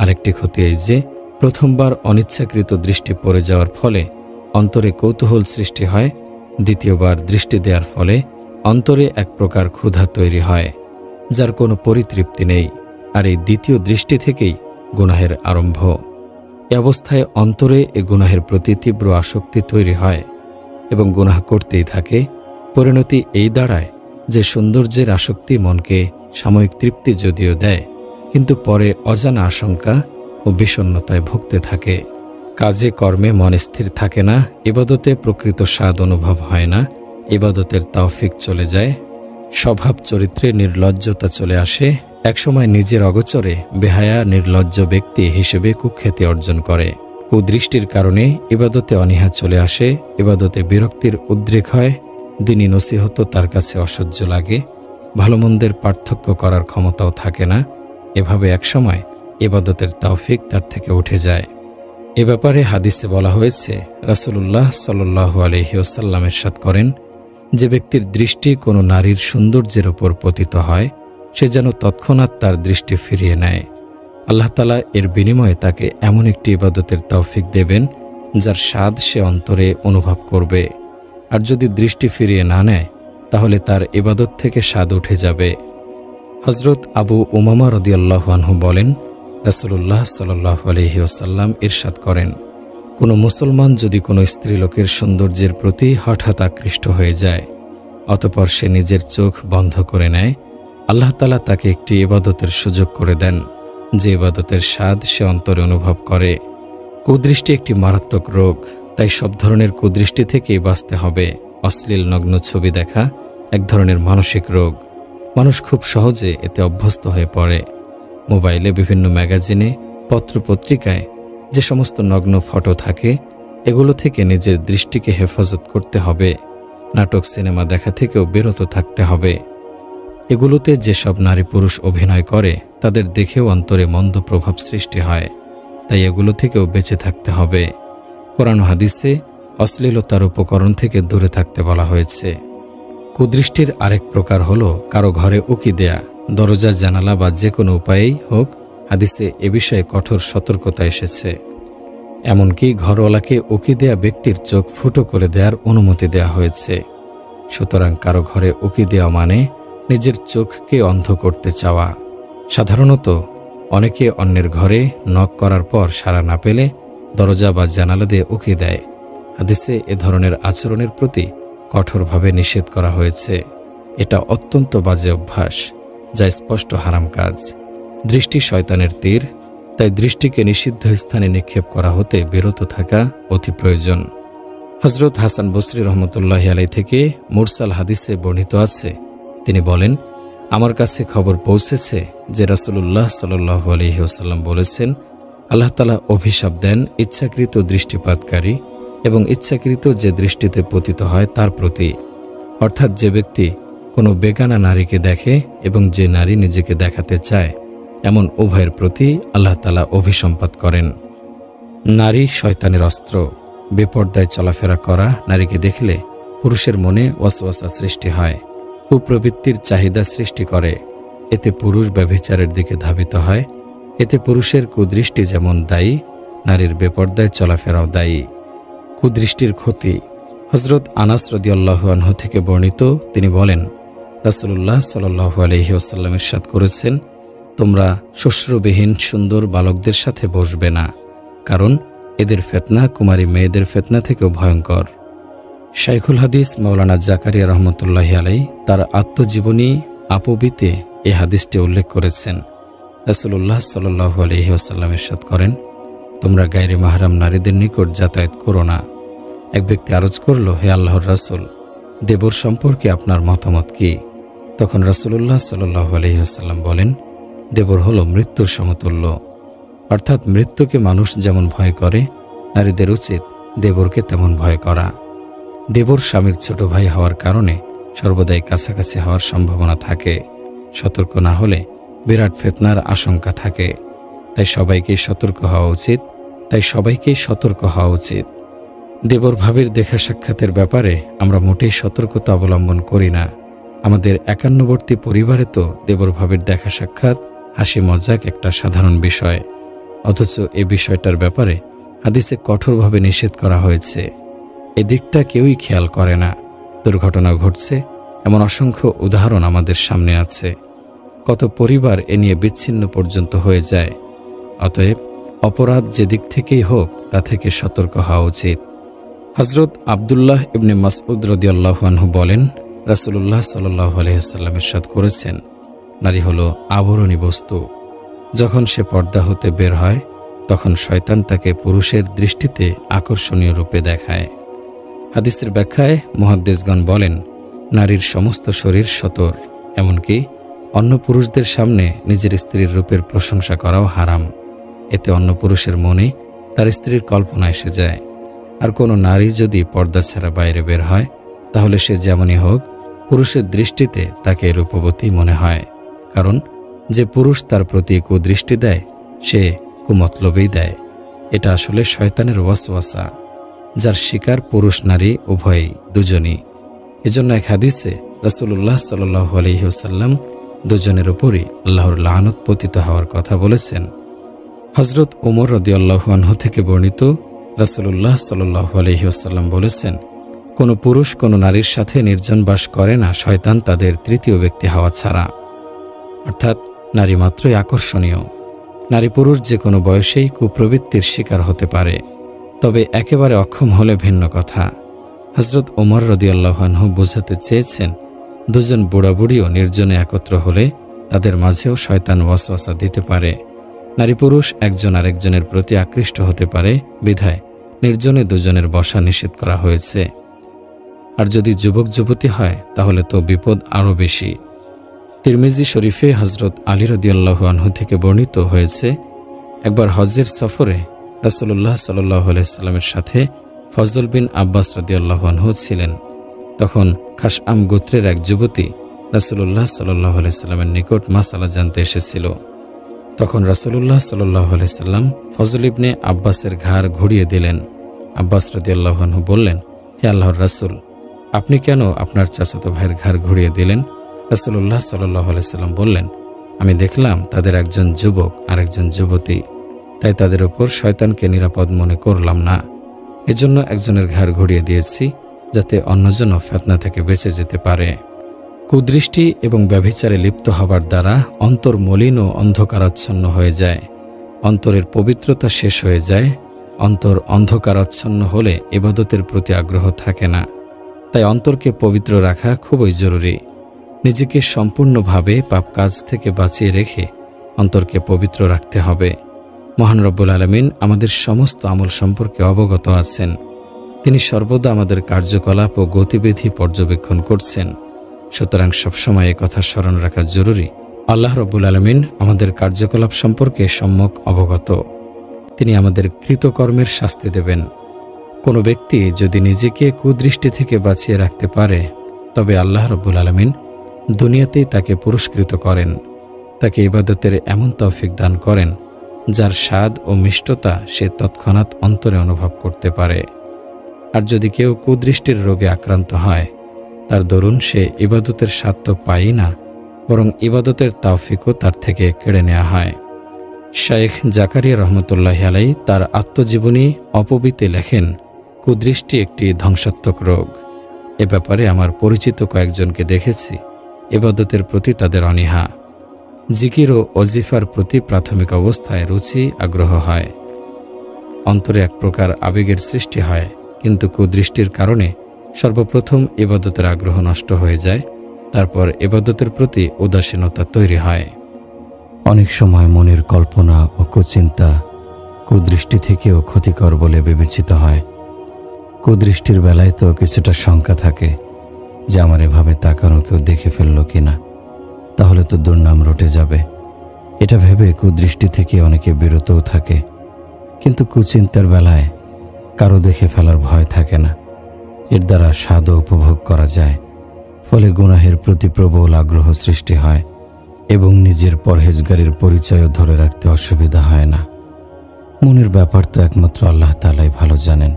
আরেকটি ক্ষতি এই যে প্রথমবার অনিচ্ছাকৃত দৃষ্টি পড়ে যাওয়ার ফলে অন্তরে কৌতূহল সৃষ্টি হয়। দ্বিতীয়বার দৃষ্টি দেওয়ার ফলে অন্তরে এক প্রকার ক্ষুধা তৈরি হয়, যার কোনো পরিতৃপ্তি নেই। আর এই দ্বিতীয় দৃষ্টি থেকেই গুনাহের আরম্ভ। এ অবস্থায় অন্তরে এ গুনাহের প্রতি তীব্র আসক্তি তৈরি হয় এবং গুনাহ করতেই থাকে। পরিণতি এই দাঁড়ায় যে সৌন্দর্যের আসক্তি মনকে সাময়িক তৃপ্তি যদিও দেয়, কিন্তু পরে অজানা আশঙ্কা ও বিষণ্ণতায় ভুগতে থাকে। কাজে কর্মে মন স্থির থাকে না, ইবাদতে প্রকৃত স্বাদ অনুভব হয় না, ইবাদতের তৌফিক চলে যায়, স্বভাব চরিত্রে নির্লজ্জতা চলে আসে। একসময় নিজের অগোচরে বেহায়া নির্লজ্জ ব্যক্তি হিসেবে কুখ্যাতি অর্জন করে। কুদৃষ্টির কারণে ইবাদতে অনীহা চলে আসে, ইবাদতে বিরক্তির উদ্রেক হয়, দিনী নসিহত তার কাছে অসহ্য লাগে, ভালো মন্দের পার্থক্য করার ক্ষমতাও থাকে না। এভাবে একসময় ইবাদতের তৌফিক তার থেকে উঠে যায়। এ ব্যাপারে হাদিসে বলা হয়েছে, রাসূলুল্লাহ সাল্লাল্লাহু আলাইহি ওয়াসাল্লাম ইরশাদ করেন, যে ব্যক্তির দৃষ্টি কোনো নারীর সৌন্দর্যের ওপর পতিত হয়, সে যেন তৎক্ষণাৎ তার দৃষ্টি ফিরিয়ে নেয়। আল্লাহ তাআলা এর বিনিময়ে তাকে এমন একটি ইবাদতের তৌফিক দেবেন যার স্বাদ সে অন্তরে অনুভব করবে। আর যদি দৃষ্টি ফিরিয়ে না নেয়, তাহলে তার ইবাদত থেকে স্বাদ উঠে যাবে। হযরত আবু উমামা রাদিয়াল্লাহু আনহু বলেন, রাসূলুল্লাহ সাল্লাল্লাহু আলাইহি ওয়াসাল্লাম ইরশাদ করেন, কোনো মুসলমান যদি কোনো স্ত্রীলোকের সৌন্দর্যের প্রতি হঠাৎ আকৃষ্ট হয়ে যায়, অতঃপর সে নিজের চোখ বন্ধ করে নেয়, আল্লাহ তাআলা তাকে একটি ইবাদতের সুযোগ করে দেন, যে ইবাদতের স্বাদ সে অন্তরে অনুভব করে। কুদৃষ্টি একটি মারাত্মক রোগ, তাই সব ধরনের কুদৃষ্টি থেকেই বাঁচতে হবে। অশ্লীল নগ্ন ছবি দেখা এক ধরনের মানসিক রোগ। মানুষ খুব সহজে এতে অভ্যস্ত হয়ে পড়ে। মোবাইলে, বিভিন্ন ম্যাগাজিনে, পত্রপত্রিকায় যে সমস্ত নগ্ন ফটো থাকে, এগুলো থেকে নিজের দৃষ্টিকে হেফাজত করতে হবে। নাটক, সিনেমা দেখা থেকেও বিরত থাকতে হবে। এগুলোতে যেসব নারী পুরুষ অভিনয় করে, তাদের দেখেও অন্তরে মন্দ প্রভাব সৃষ্টি হয়, তাই এগুলো থেকেও বেঁচে থাকতে হবে। কোরআন ও হাদিসে অশ্লীলতার উপকরণ থেকে দূরে থাকতে বলা হয়েছে। কুদৃষ্টির আরেক প্রকার হলো কারো ঘরে উকি দেয়া, দরজা, জানালা বা যে কোনো উপায়েই হোক। হাদিসে এ বিষয়ে কঠোর সতর্কতা এসেছে। এমনকি ঘরওয়ালাকে উকি দেয়া ব্যক্তির চোখ ফুটো করে দেওয়ার অনুমতি দেওয়া হয়েছে। সুতরাং কারো ঘরে উকি দেওয়া মানে নিজের চোখকে অন্ধ করতে চাওয়া। সাধারণত অনেকে অন্যের ঘরে নক করার পর সাড়া না পেলে দরজা বা জানালা দিয়ে উকি দেয়। হাদিসে এ ধরনের আচরণের প্রতি কঠোরভাবে নিষেধ করা হয়েছে। এটা অত্যন্ত বাজে অভ্যাস, যা স্পষ্ট হারাম কাজ। দৃষ্টি শয়তানের তীর, তাই দৃষ্টিকে নিষিদ্ধ স্থানে নিক্ষেপ করা হতে বিরত থাকা অতি প্রয়োজন। হযরত হাসান বসরি রহমতুল্লাহি আলাইহি থেকে মুরসাল হাদিসে বর্ণিত আছে, তিনি বলেন, আমার কাছে খবর পৌঁছেছে যে রাসূলুল্লাহ সাল্লাল্লাহু আলাইহি ওয়াসাল্লাম বলেছেন, আল্লাহ তাআলা অভিশাপ দেন ইচ্ছাকৃত দৃষ্টিপাতকারী এবং ইচ্ছাকৃত যে দৃষ্টিতে পতিত হয় তার প্রতি। অর্থাৎ যে ব্যক্তি কোনো বেগানা নারীকে দেখে এবং যে নারী নিজেকে দেখাতে চায়, এমন উভয়ের প্রতি আল্লাহ তাআলা অভিসম্পাত করেন। নারী শয়তানের অস্ত্র। বেপর্দায় চলাফেরা করা নারীকে দেখলে পুরুষের মনে ওয়াসওয়াসা সৃষ্টি হয়, কুপ্রবৃত্তির চাহিদা সৃষ্টি করে। এতে পুরুষ ব্যভিচারের দিকে ধাবিত হয়। এতে পুরুষের কুদৃষ্টি যেমন দায়ী, নারীর বেপর্দায় চলাফেরাও দায়ী। কুদৃষ্টির ক্ষতি। হযরত আনাস রাদিয়াল্লাহু আনহু থেকে বর্ণিত, তিনি বলেন, রাসূলুল্লাহ সাল্লাল্লাহু আলাইহি ওয়াসাল্লাম ইরশাদ করেছেন, তোমরা শ্বশ্রবিহীন সুন্দর বালকদের সাথে বসবে না, কারণ এদের ফিতনা কুমারী মেয়েদের ফিতনা থেকেও ভয়ঙ্কর। শাইখুল হাদিস মাওলানা জাকারিয়া রহমতুল্লাহি আলাই তার আত্মজীবনী আপবিতে এই হাদিসটি উল্লেখ করেছেন। রাসূলুল্লাহ সাল্লাল্লাহু আলাইহি ওয়াসাল্লাম ইরশাদ করেন, তোমরা গায়রে মাহরাম নারীদের নিকট যাতায়াত করো না। এক ব্যক্তি আরজ করল, হে আল্লাহর রাসূল, দেবর সম্পর্কে আপনার মতামত কি? তখন রাসূলুল্লাহ সাল্লাল্লাহু আলাইহি ওয়াসাল্লাম বলেন, দেবর হলো মৃত্যুর সমতুল্য। অর্থাৎ মৃত্যুকে মানুষ যেমন ভয় করে, নারীদের উচিত দেবরকে তেমন ভয় করা। দেবর স্বামীর ছোট ভাই হওয়ার কারণে সর্বদাই কাছাকাছি হওয়ার সম্ভাবনা থাকে। সতর্ক না হলে বিরাট ফিতনার আশঙ্কা থাকে। তাই সবাইকেই সতর্ক হওয়া উচিত। দেবর ভাবির দেখা সাক্ষাতের ব্যাপারে আমরা মোটেই সতর্কতা অবলম্বন করি না। আমাদের একান্নবর্তী পরিবারে তো দেবর ভাবির দেখা সাক্ষাৎ হাসি মজাক একটা সাধারণ বিষয়, অথচ এই বিষয়টার ব্যাপারে হাদিসে কঠোরভাবে নিষেধ করা হয়েছে। এদিকটা কেউই খেয়াল করে না। দুর্ঘটনা ঘটছে এমন অসংখ্য উদাহরণ আমাদের সামনে আছে। কত পরিবার এ নিয়ে বিচ্ছিন্ন পর্যন্ত হয়ে যায়। অতএব অপরাধ যে দিক থেকেই হোক তা থেকে সতর্ক হওয়া উচিত। হযরত আব্দুল্লাহ ইবনে মাসউদ রাদিয়াল্লাহু আনহু বলেন, রাসূলুল্লাহ সাল্লাল্লাহু আলাইহি ওয়াসাল্লাম ইরশাদ করেছেন, নারী হলো আবরণী বস্তু। যখন সে পর্দা হতে বের হয় তখন শয়তান তাকে পুরুষের দৃষ্টিতে আকর্ষণীয় রূপে দেখায়। হাদিসের ব্যাখ্যায় মুহাদ্দিসগণ বলেন, নারীর সমস্ত শরীর সতর, এমনকি অন্য পুরুষদের সামনে নিজের স্ত্রীর রূপের প্রশংসা করাও হারাম। এতে অন্য পুরুষের মনে তার স্ত্রীর কল্পনা এসে যায়। আর কোনো নারী যদি পর্দা ছাড়া বাইরে বের হয় তাহলে সে যেমনই হোক পুরুষের দৃষ্টিতে তাকে রূপবতী মনে হয়। কারণ যে পুরুষ তার প্রতি কুদৃষ্টি দেয় সে কুমতলবেই দেয়। এটা আসলে শয়তানের ওয়াসওয়াসা, যার শিকার পুরুষ নারী উভয়ই, দুজনই। এজন্য এক হাদিসে রাসূলুল্লাহ সাল্লাল্লাহু আলাইহি ওয়াসাল্লাম দুজনের উপরই আল্লাহর লানত পতিত হওয়ার কথা বলেছেন। হযরত ওমর রাদিয়াল্লাহু আনহু থেকে বর্ণিত, রাসূলুল্লাহ সাল্লাল্লাহু আলাইহি ওয়াসাল্লাম বলেছেন, কোনো পুরুষ কোনো নারীর সাথে নির্জন বাস করে না শয়তান তাদের তৃতীয় ব্যক্তি হওয়া ছাড়া। অর্থাৎ নারী মাত্রই আকর্ষণীয়। নারী পুরুষ যে কোনো বয়সেই কুপ্রবৃত্তির শিকার হতে পারে, তবে একেবারে অক্ষম হলে ভিন্ন কথা। হযরত ওমর রাদিয়াল্লাহু আনহু বোঝাতে চেয়েছেন, দুজন বুড়াবুড়িও নির্জনে একত্র হলে তাদের মাঝেও শয়তান ওয়াসওয়াসা দিতে পারে। নারী পুরুষ একজন আরেকজনের প্রতি আকৃষ্ট হতে পারে, বিধায় নির্জনে দুজনের বসা নিষেধ করা হয়েছে। আর যদি যুবক যুবতী হয় তাহলে তো বিপদ আরও বেশি। তিরমিজি শরীফে হযরত আলী রাদিয়াল্লাহু আনহু থেকে বর্ণিত হয়েছে, একবার হজ্জের সফরে রাসূলুল্লাহ সাল্লাল্লাহু আলাইহি ওয়াসাল্লামের সাথে ফজল বিন আব্বাস রাদিয়াল্লাহু আনহু ছিলেন। তখন খাসআম গোত্রের এক যুবতী রাসূলুল্লাহ সাল্লাল্লাহু আলাইহি ওয়াসাল্লামের নিকট মাসআলা জানতে এসেছিল। তখন রাসূলুল্লাহ সাল্লাল্লাহু আলাইহি ওয়াসাল্লাম ফজল ইবনে আব্বাসের ঘাড় ঘুরিয়ে দিলেন। আব্বাস রাদিয়াল্লাহু আনহু বললেন, হে আল্লাহর রাসূল, আপনি কেন আপনার চাচাতো ভাইয়ের ঘাড় ঘুরিয়ে দিলেন? রাসূলুল্লাহ সাল্লাল্লাহু আলাইহি ওয়াসাল্লাম বললেন, আমি দেখলাম তাদের একজন যুবক আর একজন যুবতী, তাই তাদের উপর শয়তানকে নিরাপদ মনে করলাম না। এজন্য একজনের ঘাড় ঘুরিয়ে দিয়েছি, যাতে অন্যজনও ফিতনা থেকে বেঁচে যেতে পারে। কুদৃষ্টি এবং ব্যভিচারে লিপ্ত হবার দ্বারা অন্তর মলিন ও অন্ধকারাচ্ছন্ন হয়ে যায়। অন্তরের পবিত্রতা শেষ হয়ে যায়। অন্তর অন্ধকারাচ্ছন্ন হলে ইবাদতের প্রতি আগ্রহ থাকে না। তাই অন্তরকে পবিত্র রাখা খুবই জরুরি। নিজেকে সম্পূর্ণভাবে পাপ কাজ থেকে বাঁচিয়ে রেখে অন্তরকে পবিত্র রাখতে হবে। মহান রব্বুল আলামিন আমাদের সমস্ত আমল সম্পর্কে অবগত আছেন। তিনি সর্বদা আমাদের কার্যকলাপ ও গতিবিধি পর্যবেক্ষণ করছেন। সুতরাং সবসময় এ কথা স্মরণ রাখা জরুরি, আল্লাহ রব্বুল আলামিন আমাদের কার্যকলাপ সম্পর্কে সম্যক অবগত। তিনি আমাদের কৃতকর্মের শাস্তি দেবেন। কোনো ব্যক্তি যদি নিজেকে কুদৃষ্টি থেকে বাঁচিয়ে রাখতে পারে তবে আল্লাহ রব্বুল আলামিন দুনিয়াতেই তাকে পুরস্কৃত করেন, তাকে ইবাদতের এমন তৌফিক দান করেন যার স্বাদ ও মিষ্টতা সে তৎক্ষণাৎ অন্তরে অনুভব করতে পারে। আর যদি কেউ কুদৃষ্টির রোগে আক্রান্ত হয় তার দরুন সে ইবাদতের স্বাদ তো পায়ই না, বরং ইবাদতের তৌফিকও তার থেকে কেড়ে নেওয়া হয়। শাইখ জাকারিয়া রহমতুল্লাহি আলাইহি তার আত্মজীবনী অপবিতে লেখেন, কুদৃষ্টি একটি ধ্বংসাত্মক রোগ। এ ব্যাপারে আমার পরিচিত কয়েকজনকে দেখেছি ইবাদতের প্রতি তাদের অনীহা, জিকির ও ওজিফার প্রতি প্রাথমিক অবস্থায় রুচি আগ্রহ হয়, অন্তরে এক প্রকার আবেগের সৃষ্টি হয়, কিন্তু কুদৃষ্টির কারণে সর্বপ্রথম ইবাদতের আগ্রহ নষ্ট হয়ে যায়, তারপর ইবাদতের প্রতি উদাসীনতা তৈরি হয়। অনেক সময় মনের কল্পনা ও কুচিন্তা কুদৃষ্টি থেকেও ক্ষতিকর বলে বিবেচিত হয়। কুদৃষ্টির বেলায় তো কিছুটা শঙ্কা থাকে যে আমার এভাবে তাকানো কেউ দেখে ফেলল কিনা, তাহলে তো দুর্নাম রটে যাবে। এটা ভেবে কুদৃষ্টি থেকে অনেকে বিরতও থাকে। কিন্তু কুচিন্তার বেলায় কারো দেখে ফেলার ভয় থাকে না। এর দ্বারা স্বাদও উপভোগ করা যায়। ফলে গুনাহের প্রতি প্রবল আগ্রহ সৃষ্টি হয় এবং নিজের পরহেজগারির পরিচয়ও ধরে রাখতে অসুবিধা হয় না। মনের ব্যাপার তো একমাত্র আল্লাহ তাআলাই ভালো জানেন।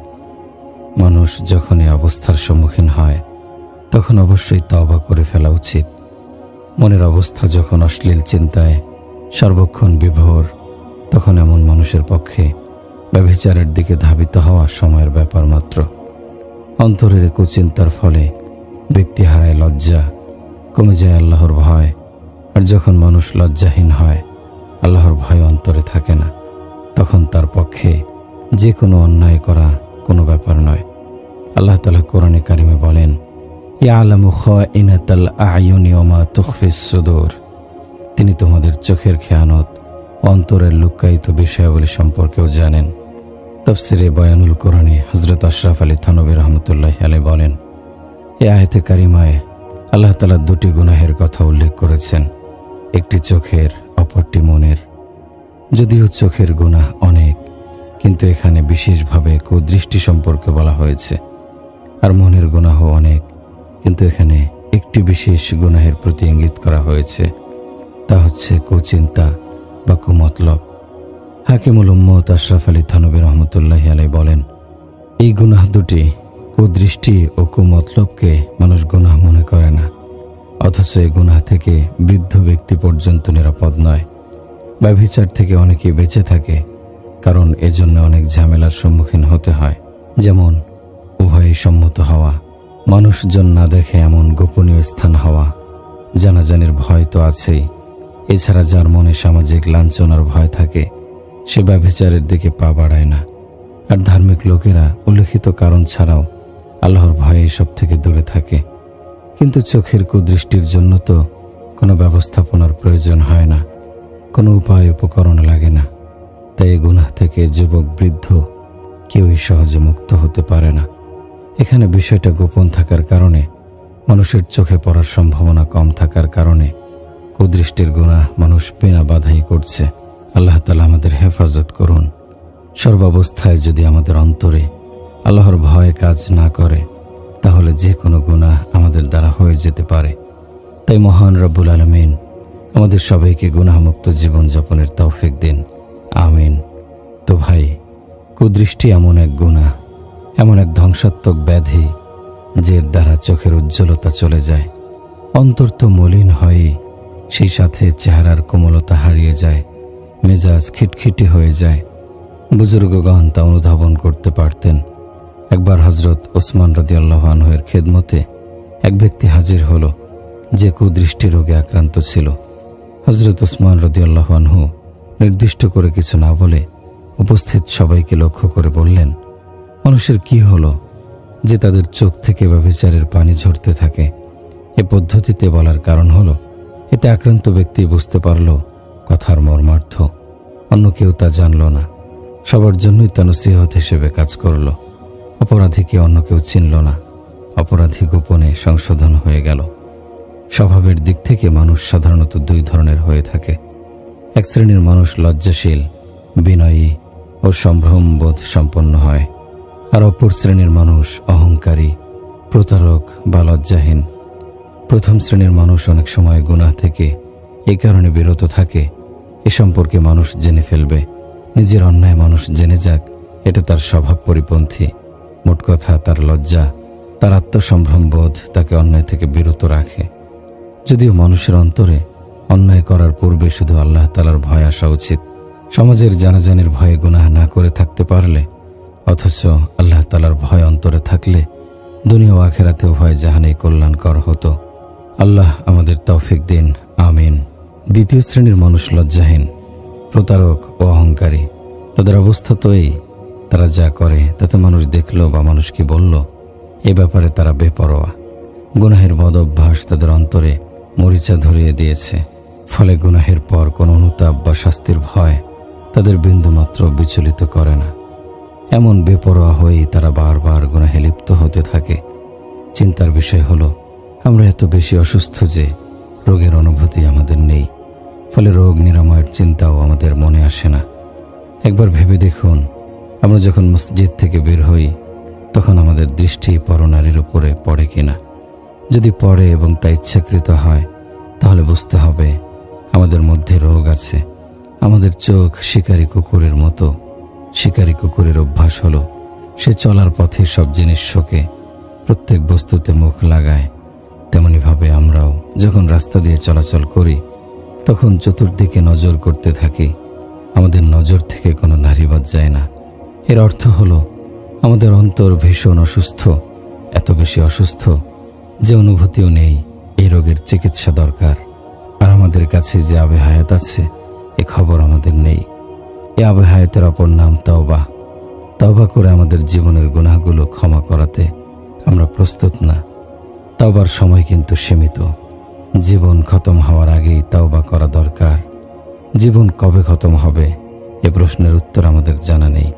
মানুষ যখন এই অবস্থার সম্মুখীন হয় তখন অবশ্যই তওবা করে ফেলা উচিত। মনের অবস্থা যখন অশ্লীল চিন্তায় সর্বক্ষণ বিভোর, তখন এমন মানুষের পক্ষে ব্যভিচারের দিকে ধাবিত হওয়া সময়ের ব্যাপার মাত্র। অন্তরের কুচিন্তার ফলে ব্যক্তি হারায় লজ্জা, কমে যায় আল্লাহর ভয়। আর যখন মানুষ লজ্জাহীন হয়, আল্লাহর ভয় অন্তরে থাকে না, তখন তার পক্ষে যে কোনো অন্যায় করা কোনো ব্যাপার নয়। আল্লাহ তাআলা কোরআনে কারিমে বলেন, ইয়ালামু খাইনাতাল আ'য়ুনি ওয়া মা তুখফিস সুদূর। তিনি তোমাদের চোখের খেয়ানত, অন্তরের লুক্কায়িত বিষয়াবলী সম্পর্কেও জানেন। তাফসিরে বয়ানুল কোরআনে হযরত আশরাফ আলী থানভী রাহমাতুল্লাহি আলাইহি বলেন, এই আয়াতে কারিমায় আল্লাহ তাআলা দুটি গুনাহের কথা উল্লেখ করেছেন, একটি চোখের, অপরটি মনের। যদিও চোখের গুনাহ অনেক, কিন্তু এখানে বিশেষভাবে কুদৃষ্টি সম্পর্কে বলা হয়েছে। আর মনের গুনাহ অনেক, কিন্তু এখানে একটি বিশেষ গুনাহের প্রতি ইঙ্গিত করা হয়েছে, তা হচ্ছে কুচিন্তা বা কুমতলব। হাকিমুল উম্মত আশরাফ আলী থানভী রাহমাতুল্লাহি আলাইহি বলেন, এই গুনাহ দুটি, কুদৃষ্টি ও কুমতলবকে মানুষ গুনাহ মনে করে না, অথচ এই গুনাহ থেকে বৃদ্ধ ব্যক্তি পর্যন্ত নিরাপদ নয়। ব্যভিচার থেকে অনেকেই বেঁচে থাকে, কারণ এজন্য অনেক ঝামেলার সম্মুখীন হতে হয়। যেমন উভয়ই সম্মত হওয়া, মানুষজন না দেখে এমন গোপনীয় স্থান হওয়া, জানাজানির ভয় তো আছেই। এছাড়া যার মনে সামাজিক লাঞ্ছনার ভয় থাকে, সে ব্যভিচারের দিকে পা বাড়ায় না। আর ধার্মিক লোকেরা উল্লেখিত কারণ ছাড়াও আল্লাহর ভয়ে এসব থেকে দূরে থাকে। কিন্তু চোখের কুদৃষ্টির জন্য তো কোনো ব্যবস্থাপনার প্রয়োজন হয় না, কোনো উপায় উপকরণ লাগে না। তাই এই গুনাহ থেকে যুবক বৃদ্ধ কেউই সহজে মুক্ত হতে পারে না। এখানে বিষয়টা গোপন থাকার কারণে, মানুষের চোখে পড়ার সম্ভাবনা কম থাকার কারণে কুদৃষ্টির গুনাহ মানুষ বিনা বাধাই করছে। আল্লাহ তাআলা আমাদের হেফাজত করুন। সর্বাবস্থায় যদি আমাদের অন্তরে আল্লাহর ভয় কাজ না করে, তাহলে যে কোনো গুনাহ আমাদের দ্বারা হয়ে যেতে পারে। তাই মহান রব্বুল আলামিন আমাদের সবাইকে গুনাহমুক্ত জীবনযাপনের তৌফিক দিন, আমিন। তো ভাই, কুদৃষ্টি এমন এক গুনাহ, এমন এক ধ্বংসাত্মক ব্যাধি, যের দ্বারা চোখের উজ্জ্বলতা চলে যায়, অন্তর তো মলিন হয়ই, সেই সাথে চেহারার কোমলতা হারিয়ে যায়, মেজাজ খিটখিটি হয়ে যায়। বুজুর্গগণ তা অনুধাবন করতে পারতেন। একবার হযরত ওসমান রাদিয়াল্লাহু আনহু-এর খেদমতে এক ব্যক্তি হাজির হলো, যে কুদৃষ্টি রোগে আক্রান্ত ছিল। হযরত ওসমান রাদিয়াল্লাহু আনহু নির্দিষ্ট করে কিছু না বলে উপস্থিত সবাইকে লক্ষ্য করে বললেন, মানুষের কি হলো যে তাদের চোখ থেকে ব্যভিচারের পানি ঝরতে থাকে? এ পদ্ধতিতে বলার কারণ হলো, এতে আক্রান্ত ব্যক্তি বুঝতে পারল কথার মর্মার্থ, অন্য কেউ তা জানল না। সবার জন্যই তা নসিহত হিসেবে কাজ করল। অপরাধীকে অন্য কেউ চিনল না, অপরাধী গোপনে সংশোধন হয়ে গেল। স্বভাবের দিক থেকে মানুষ সাধারণত দুই ধরনের হয়ে থাকে। এক শ্রেণীর মানুষ লজ্জাশীল, বিনয়ী ও সম্ভ্রমবোধ সম্পন্ন হয়, আর অপর শ্রেণীর মানুষ অহংকারী, প্রতারক বা লজ্জাহীন। প্রথম শ্রেণীর মানুষ অনেক সময় গুনাহ থেকে এই কারণে বিরত থাকে, এ সম্পর্কে মানুষ জেনে ফেলবে, নিজের অন্যায় মানুষ জেনে যাক, এটা তার স্বভাব পরিপন্থী। মোট কথা, তার লজ্জা, তার আত্মসম্ভ্রমবোধ তাকে অন্যায় থেকে বিরত রাখে। যদিও মানুষের অন্তরে অন্যায় করার পূর্বে শুধু আল্লাহ তাআলার ভয় আসা উচিত। সমাজের জানাজানির ভয়ে গুনাহ না করে থাকতে পারলে, অথচ আল্লাহ তাআলার ভয় অন্তরে থাকলে দুনিয়া ও আখিরাতেও ভয় জাহানেই কল্যাণকর হতো। আল্লাহ আমাদের তৌফিক দিন, আমিন। দ্বিতীয় শ্রেণীর মানুষ লজ্জাহীন, প্রতারক ও অহংকারী। তাদের অবস্থা তো এই, তারা যা করে তাতে মানুষ দেখল বা মানুষ কি বলল, এ ব্যাপারে তারা বেপরোয়া। গুনাহের বদ অভ্যাস তাদের অন্তরে মরিচা ধরিয়ে দিয়েছে। ফলে গুনাহের পর কোনো অনুতাপ বা শাস্তির ভয় তাদের বিন্দুমাত্র বিচলিত করে না। এমন বেপরোয়া হয়েই তারা বারবার গুনাহে লিপ্ত হতে থাকে। চিন্তার বিষয় হলো, আমরা এত বেশি অসুস্থ যে রোগের অনুভূতি আমাদের নেই। ফলে রোগ নিরাময়ের চিন্তাও আমাদের মনে আসে না। একবার ভেবে দেখুন, আমরা যখন মসজিদ থেকে বের হই তখন আমাদের দৃষ্টি পরনারীর উপরে পড়ে কিনা। যদি পড়ে এবং তা ইচ্ছাকৃত হয় তাহলে বুঝতে হবে আমাদের মধ্যে রোগ আছে। আমাদের চোখ শিকারী কুকুরের মতো। শিকারী কুকুরের অভ্যাস হলো সে চলার পথে সব জিনিস শোকে, প্রত্যেক বস্তুতে মুখ লাগায়। তেমনিভাবে আমরাও যখন রাস্তা দিয়ে চলাচল করি তখন চতুর্দিকে নজর করতে থাকি। আমাদের নজর থেকে কোনো নারী বাদ যায় না। এর অর্থ হলো আমাদের অন্তর ভীষণ অসুস্থ, এত বেশি অসুস্থ যে অনুভূতিও নেই। এই রোগের চিকিৎসা দরকার। আর আমাদের কাছে যে আবে হায়াত আছে এ খবর আমাদের নেই। এ আবে হায়াতের অপর নাম তাওবা। তাওবা করে আমাদের জীবনের গুনাহগুলো ক্ষমা করাতে আমরা প্রস্তুত না। তাওবার সময় কিন্তু সীমিত। জীবন খতম হওয়ার আগেই তাওবা করা দরকার। জীবন কবে খতম হবে এ প্রশ্নের উত্তর আমাদের জানা নেই।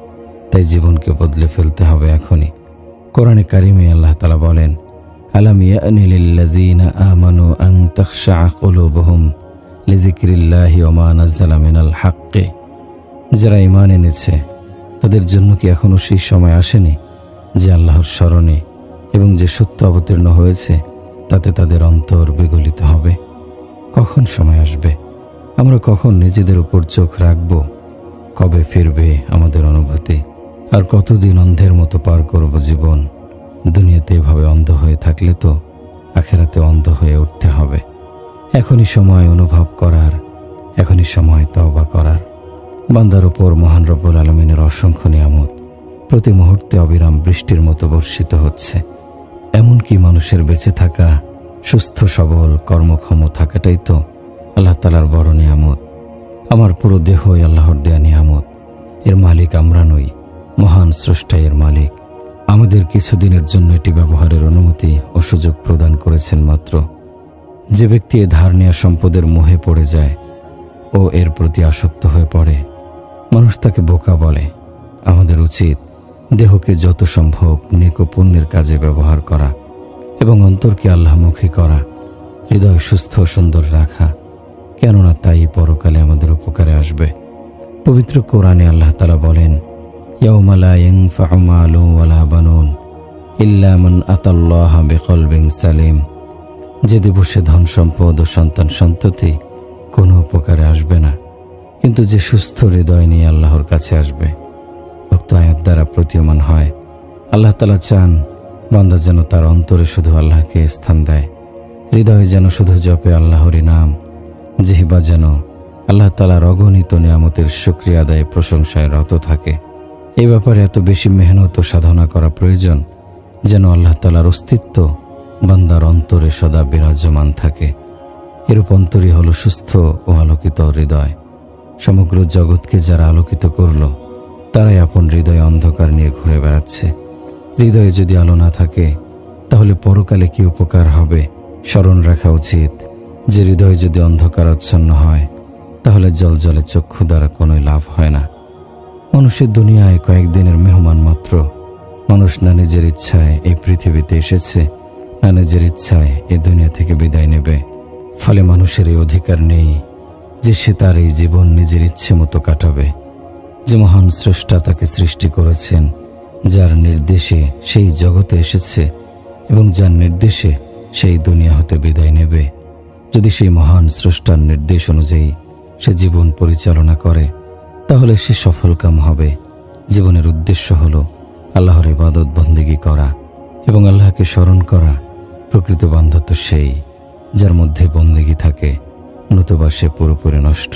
তাই জীবনকে বদলে ফেলতে হবে এখনই। কোরআনে কারিমে আল্লাহ তাআলা বলেন, আলাম ইয়ানি লিল্লাযীনা আমানু আন তাখশা কুলুবুহুম লিযিকরিল্লাহি ওয়া মা নাযালা মিনাল হাক্কি। যারা ঈমান এনেছে তাদের জন্য কি এখনো সেই সময় আসেনি যে আল্লাহর স্মরণে এবং যে সত্য অবতীর্ণ হয়েছে তাতে তাদের অন্তর বিগলিত হবে? কখন সময় আসবে? আমরা কখন নিজেদের উপর চোখ রাখব? কবে ফিরবে আমাদের অনুভূতি? আর কতদিন অন্ধের মতো পার করব জীবন? দুনিয়াতে এভাবে অন্ধ হয়ে থাকলে তো আখিরাতে অন্ধ হয়ে উঠতে হবে। এখনই সময় অনুভব করার, এখনই সময় তওবা করার। বান্দার উপর মহান রব্বুল আলামিনের অসংখ্য নিয়ামত প্রতি মুহূর্তে অবিরাম বৃষ্টির মতো বর্ষিত হচ্ছে। এমনকি মানুষের বেঁচে থাকা, সুস্থ সবল কর্মক্ষম থাকাটাই তো আল্লাহ তাআলার বড় নিয়ামত। আমার পুরো দেহই আল্লাহর দেয়া নিয়ামত। এর মালিক আমরা নই, মহান স্রষ্টা এর মালিক। আমাদের কিছুদিনের জন্য এটি ব্যবহারের অনুমতি ও সুযোগ প্রদান করেছেন মাত্র। যে ব্যক্তি এ ধার নেওয়া সম্পদের মোহে পড়ে যায় ও এর প্রতি আসক্ত হয়ে পড়ে, মানুষ তাকে বোকা বলে। আমাদের উচিত দেহকে যত সম্ভব নেক ও পুণ্যের কাজে ব্যবহার করা এবং অন্তরকে আল্লাহমুখী করা, হৃদয় সুস্থ সুন্দর রাখা, কেননা তাই পরকালে আমাদের উপকারে আসবে। পবিত্র কোরআনে আল্লাহ তাআলা বলেন, ইয়াউমা লা ইয়ানফাউ মালুন ওয়ালা বানুন ইল্লা মান আতাল্লাহা বিকলবিন সালিম। যে দিবসে ধন সম্পদ ও সন্তান সন্ততি কোনো উপকারে আসবে না, কিন্তু যে সুস্থ হৃদয় নিয়ে আল্লাহর কাছে আসবে। উক্ত আয়াত দ্বারা প্রতীয়মান হয় আল্লাহ তাআলা চান বান্দা যেন তার অন্তরে শুধু আল্লাহকে স্থান দেয়, হৃদয়ে যেন শুধু জপে আল্লাহরই নাম, জিহ্বা যেন আল্লাহ তাআলার অগণিত নিয়ামতের শুকরিয়া আদায়ে প্রশংসায় রত থাকে। এই ব্যাপারে এত বেশি মেহনত ও সাধনা করা প্রয়োজন যেন আল্লাহ তাআলার অস্তিত্ব বান্দার অন্তরে সদা বিরাজমান থাকে। এরূপ অন্তরই হলো সুস্থ ও আলোকিত হৃদয়। সমগ্র জগৎকে যারা আলোকিত করল তারাই আপন হৃদয়ে অন্ধকার নিয়ে ঘুরে বেড়াচ্ছে। হৃদয়ে যদি আলো না থাকে তাহলে পরকালে কি উপকার হবে? স্মরণ রাখা উচিত যে হৃদয় যদি অন্ধকারাচ্ছন্ন হয় তাহলে জলজলে চক্ষু দ্বারা কোনো লাভ হয় না। মানুষের দুনিয়ায় কয়েকদিনের মেহমান মাত্র। মানুষ না নিজের ইচ্ছায় এই পৃথিবীতে এসেছে, না নিজের ইচ্ছায় এই দুনিয়া থেকে বিদায় নেবে। ফলে মানুষের এই অধিকার নেই যে সে তার এই জীবন নিজের ইচ্ছে মতো কাটাবে। যে মহান স্রষ্টা তাকে সৃষ্টি করেছেন, যার নির্দেশে সেই জগতে এসেছে এবং যার নির্দেশে সেই দুনিয়া হতে বিদায় নেবে, যদি সেই মহান স্রষ্টার নির্দেশ অনুযায়ী সে জীবন পরিচালনা করে তাহলে সে সফলকাম হবে। জীবনের উদ্দেশ্য হলো আল্লাহর ইবাদত বন্দেগী করা এবং আল্লাহকে স্মরণ করা। প্রকৃত বান্দা তো সেই যার মধ্যে বন্দেগী থাকে, নতুবা সে পুরোপুরি নষ্ট,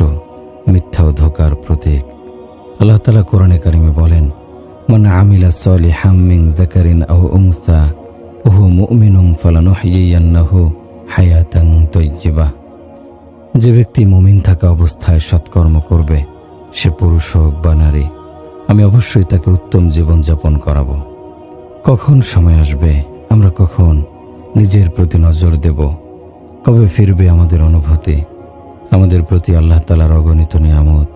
মিথ্যা ও ধোঁকার প্রতীক। আল্লাহ তাআলা কোরআনে কারিমে বলেন, মান আমিলা সালিহাম মিন যাকারিন আও উনসা ওয়া হুয়া মুমিনুন ফালানুহয়িয়ান্নাহু হায়াতান তাইয়্যিবা। যে ব্যক্তি মুমিন থাকা অবস্থায় সৎকর্ম করবে, সে পুরুষ হোক বা নারী, আমি অবশ্যই তাকে উত্তম জীবন যাপন করাবো। কখন সময় আসবে আমরা কখন নিজের প্রতি নজর দেব? কবে ফিরবে আমাদের অনুভূতি? আমাদের প্রতি আল্লাহ তাআলার অগণিত নিয়ামত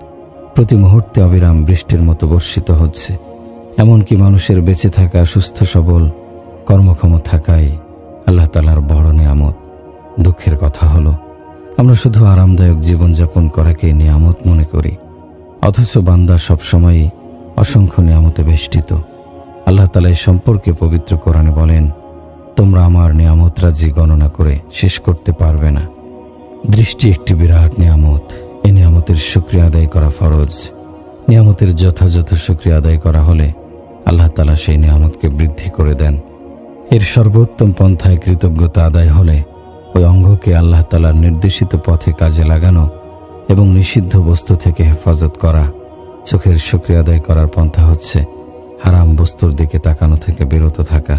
প্রতি মুহূর্তে অবিরাম বৃষ্টির মতো বর্ষিত হচ্ছে। এমনকি মানুষের বেঁচে থাকা, সুস্থ সবল, কর্মক্ষম থাকাই আল্লাহ তাআলার বড় নিয়ামত। দুঃখের কথা হলো, আমরা শুধু আরামদায়ক জীবনযাপন করাকে নিয়ামত মনে করি, অথচ বান্দা সবসময়ই অসংখ্য নিয়ামতে বেষ্টিত। আল্লাহ তাআলা এই সম্পর্কে পবিত্র কোরআনে বলেন, তোমরা আমার নিয়ামতরাজি গণনা করে শেষ করতে পারবে না। দৃষ্টি একটি বিরাট নিয়ামত। এই নিয়ামতের শুকরিয়া আদায় করা ফরজ। নিয়ামতের যথাযথ শুকরিয়া আদায় করা হলে আল্লাহ তাআলা সেই নিয়ামতকে বৃদ্ধি করে দেন। এর সর্বোত্তম পন্থায় কৃতজ্ঞতা আদায় হলে ওই অঙ্গকে আল্লাহ তাআলার নির্দেশিত পথে কাজে লাগানো এবং নিষিদ্ধ বস্তু থেকে হেফাজত করা। চোখের শুকরিয়া আদায় করার পন্থা হচ্ছে হারাম বস্তুর দিকে তাকানো থেকে বিরত থাকা।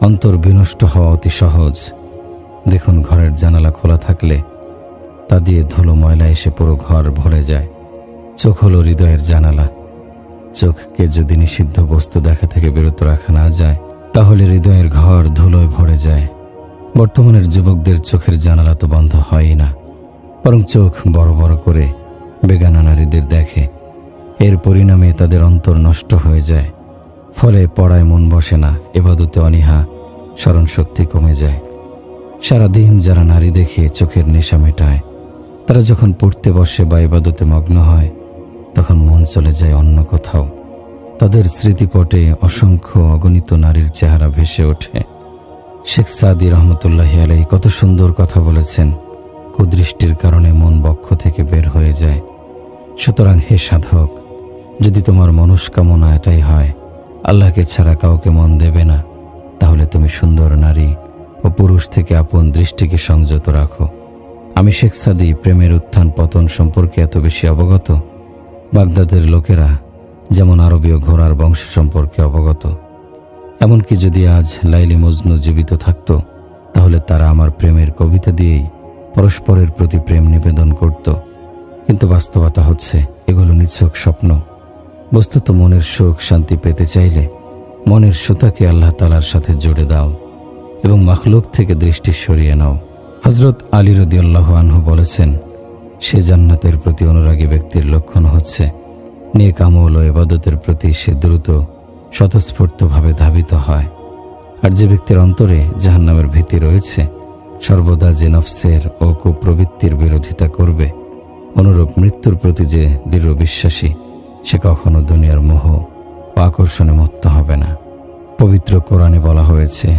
অন্তর বিনষ্ট হওয়া অতি সহজ। দেখুন, ঘরের জানালা খোলা থাকলে তা দিয়ে ধুলো ময়লা এসে পুরো ঘর ভরে যায়। চোখ হলো হৃদয়ের জানালা। চোখকে যদি নিষিদ্ধ বস্তু দেখা থেকে বিরত রাখা না যায়, তাহলে হৃদয়ের ঘর ধুলোয় ভরে যায়। বর্তমানের যুবকদের চোখের জানালা তো বন্ধ হয়ই না, বরং চোখ বড় বড় করে বেগানা নারীদের দেখে। এর পরিণামে তাদের অন্তর নষ্ট হয়ে যায়। ফলে পড়ায় মন বসে না, ইবাদতে অনীহা, স্মরণশক্তি কমে যায়। সারাদিন যারা নারী দেখে চোখের নেশা মেটায়, তারা যখন পড়তে বসে বা ইবাদতে মগ্ন হয়, তখন মন চলে যায় অন্য কোথাও। তাদের স্মৃতিপটে অসংখ্য অগণিত নারীর চেহারা ভেসে ওঠে। শেখ সাদি রহমতুল্লাহি আলাইহি কত সুন্দর কথা বলেছেন, কুদৃষ্টির কারণে মন বক্ষ থেকে বের হয়ে যায়। সুতরাং হে সাধক, যদি তোমার মনস্কামনা এটাই হয় আল্লাহকে ছাড়া কাউকে মন দেবে না, তাহলে তুমি সুন্দর নারী ও পুরুষ থেকে আপন দৃষ্টিকে সংযত রাখো। আমি শেখ সাদি প্রেমের উত্থান পতন সম্পর্কে এত বেশি অবগত, বাগদাদের লোকেরা যেমন আরবীয় ঘোড়ার বংশ সম্পর্কে অবগত। এমনকি যদি আজ লাইলি মজনু জীবিত থাকত, তাহলে তারা আমার প্রেমের কবিতা দিয়েই পরস্পরের প্রতি প্রেম নিবেদন করত। কিন্তু বাস্তবতা হচ্ছে এগুলো নিছক স্বপ্ন। বস্তুত মনের সুখ শান্তি পেতে চাইলে মনের সুতাকে আল্লাহ তাআলার সাথে জুড়ে দাও এবং মাখলুক থেকে দৃষ্টি সরিয়ে নাও। হযরত আলী রাদিয়াল্লাহু আনহু বলেছেন, সে জান্নাতের প্রতি অনুরাগী ব্যক্তির লক্ষণ হচ্ছে নেক আমল ও ইবাদতের প্রতি সে দ্রুত স্বতঃস্ফূর্তভাবে ধাবিত হয়। আর যে ব্যক্তির অন্তরে জাহান্নামের ভীতি রয়েছে, সর্বদা যে নফসের ও কুপ্রবৃত্তির বিরোধিতা করবে, অনুরূপ মৃত্যুর প্রতি যে দৃঢ় বিশ্বাসী, সে কখনো দুনিয়ার মোহ ও আকর্ষণে মত্ত হবে না। পবিত্র কোরআনে বলা হয়েছে,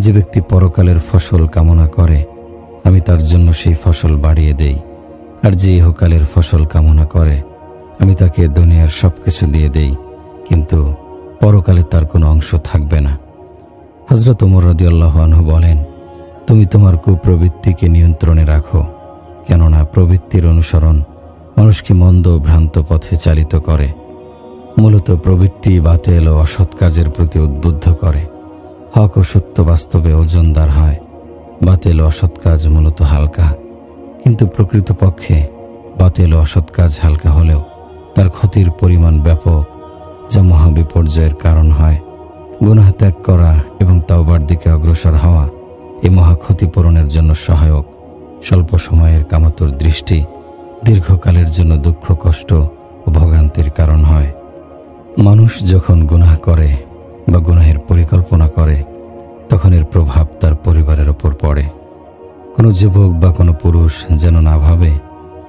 যে ব্যক্তি পরকালের ফসল কামনা করে আমি তার জন্য সেই ফসল বাড়িয়ে দেই, আর যে ইহকালের ফসল কামনা করে আমি তাকে দুনিয়ার সবকিছু দিয়ে দেই, কিন্তু পরকালে তার কোনো অংশ থাকবে না। হযরত ওমর রাদিয়াল্লাহু আনহু বলেন, তুমি তোমার কুপ্রবৃত্তিকে নিয়ন্ত্রণে রাখো, কেননা প্রবৃত্তির অনুসরণ মানুষকে মন্দ ভ্রান্ত পথে চালিত করে। মূলত প্রবৃত্তি বাতেল ও অসৎ কাজের প্রতি উদ্বুদ্ধ করে। হক ও সত্য বাস্তবে ওজনদার হয়, বাতেল ও অসৎ কাজ মূলত হালকা। কিন্তু প্রকৃতপক্ষে বাতেল ও অসৎ কাজ হালকা হলেও তার ক্ষতির পরিমাণ ব্যাপক, যা মহাবিপর্যয়ের কারণ হয়। গুনাহ ত্যাগ করা এবং তাওবার দিকে অগ্রসর হওয়া এই মহা ক্ষতিপূরণের জন্য সহায়ক। স্বল্প সময়ের কামাতুর দৃষ্টি দীর্ঘকালের জন্য দুঃখ, কষ্ট ও ভোগান্তির কারণ হয়। মানুষ যখন গুনাহ করে বা গুনাহের পরিকল্পনা করে, তখন এর প্রভাব তার পরিবারের ওপর পড়ে। কোনো যুবক বা কোনো পুরুষ যেন না ভাবে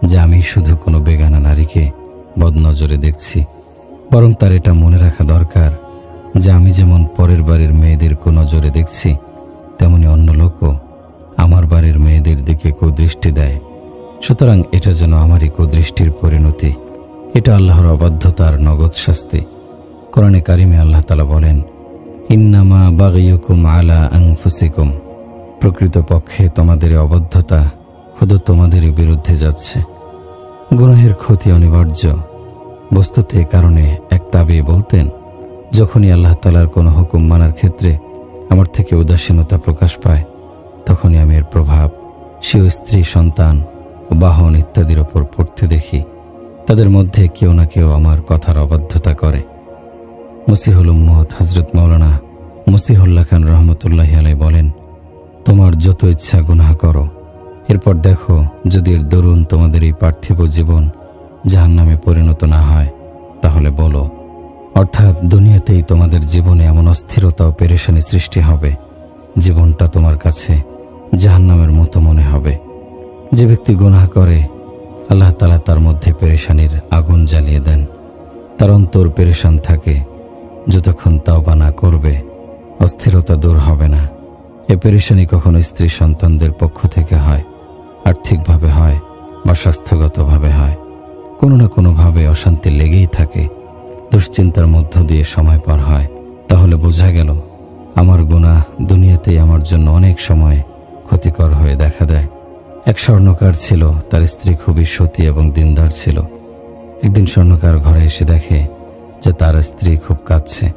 যে আমি শুধু কোনো বেগানা নারীকে বদনজরে দেখছি, বরং তার এটা মনে রাখা দরকার যে আমি যেমন পরের বাড়ির মেয়েদের কুনজরে দেখছি, তেমনি অন্য লোকও আমার বাড়ির মেয়েদের দিকে কুদৃষ্টি দেয়। সুতরাং এটা যেন আমারই কুদৃষ্টির পরিণতি। এটা আল্লাহর অবাধ্যতার নগদ শাস্তি। কোরআনে কারিমে আল্লাহ তাআলা বলেন, ইন্নামা বাগিয়ুকুম আলা আনফুসিকুম, প্রকৃতপক্ষে তোমাদের অবাধ্যতা খুদ তোমাদেরই বিরুদ্ধে যাচ্ছে। গুনাহের ক্ষতি অনিবার্য। বস্তুত এ কারণে এক তাবী বলতেন, যখনই আল্লাহ তাআলার কোনো হুকুম মানার ক্ষেত্রে আমার থেকে উদাসীনতা প্রকাশ পায়, তখনই আমি এর প্রভাব স্বীয় স্ত্রী, সন্তান ও বাহন ইত্যাদির ওপর পড়তে দেখি। তাদের মধ্যে কেউ না কেউ আমার কথার অবাধ্যতা করে। মসিহুল উম্মত হযরত মাওলানা মসিহুল্লাহ খান রহমতুল্লাহি আলাইহি বলেন, তোমার যত ইচ্ছা গুনাহ করো, এরপর দেখো যদি এর দরুন তোমাদের এই পার্থিব জীবন জাহান্নামে পরিণত না হয়, তাহলে বলো। অর্থাৎ দুনিয়াতেই তোমাদের জীবনে এমন অস্থিরতা ও পেরেশানি সৃষ্টি হবে, জীবনটা তোমার কাছে জাহান্নামের মতো মনে হবে। যে ব্যক্তি গুনাহ করে, আল্লাহ তাআলা তার মধ্যে পেরেশানির আগুন জ্বালিয়ে দেন। তার অন্তর পেরেশান থাকে, যতক্ষণ তাওবা না করবে অস্থিরতা দূর হবে না। এ পেরেশানি কখনো স্ত্রী সন্তানদের পক্ষ থেকে হয়, আর্থিকভাবে হয় বা স্বাস্থ্যগতভাবে হয়। কোনো না কোনোভাবে অশান্তি লেগেই থাকে, দুশ্চিন্তার মধ্য দিয়ে সময় পার হয়। তাহলে বোঝা গেল আমার গুনাহ দুনিয়াতেই আমার জন্য অনেক সময় ক্ষতিকর হয়ে দেখা দেয়। এক স্বর্ণকার ছিল, তার স্ত্রী খুবই সতী এবং দিনদার ছিল। একদিন স্বর্ণকার ঘরে এসে দেখে যে তার স্ত্রী খুব কাঁদছে।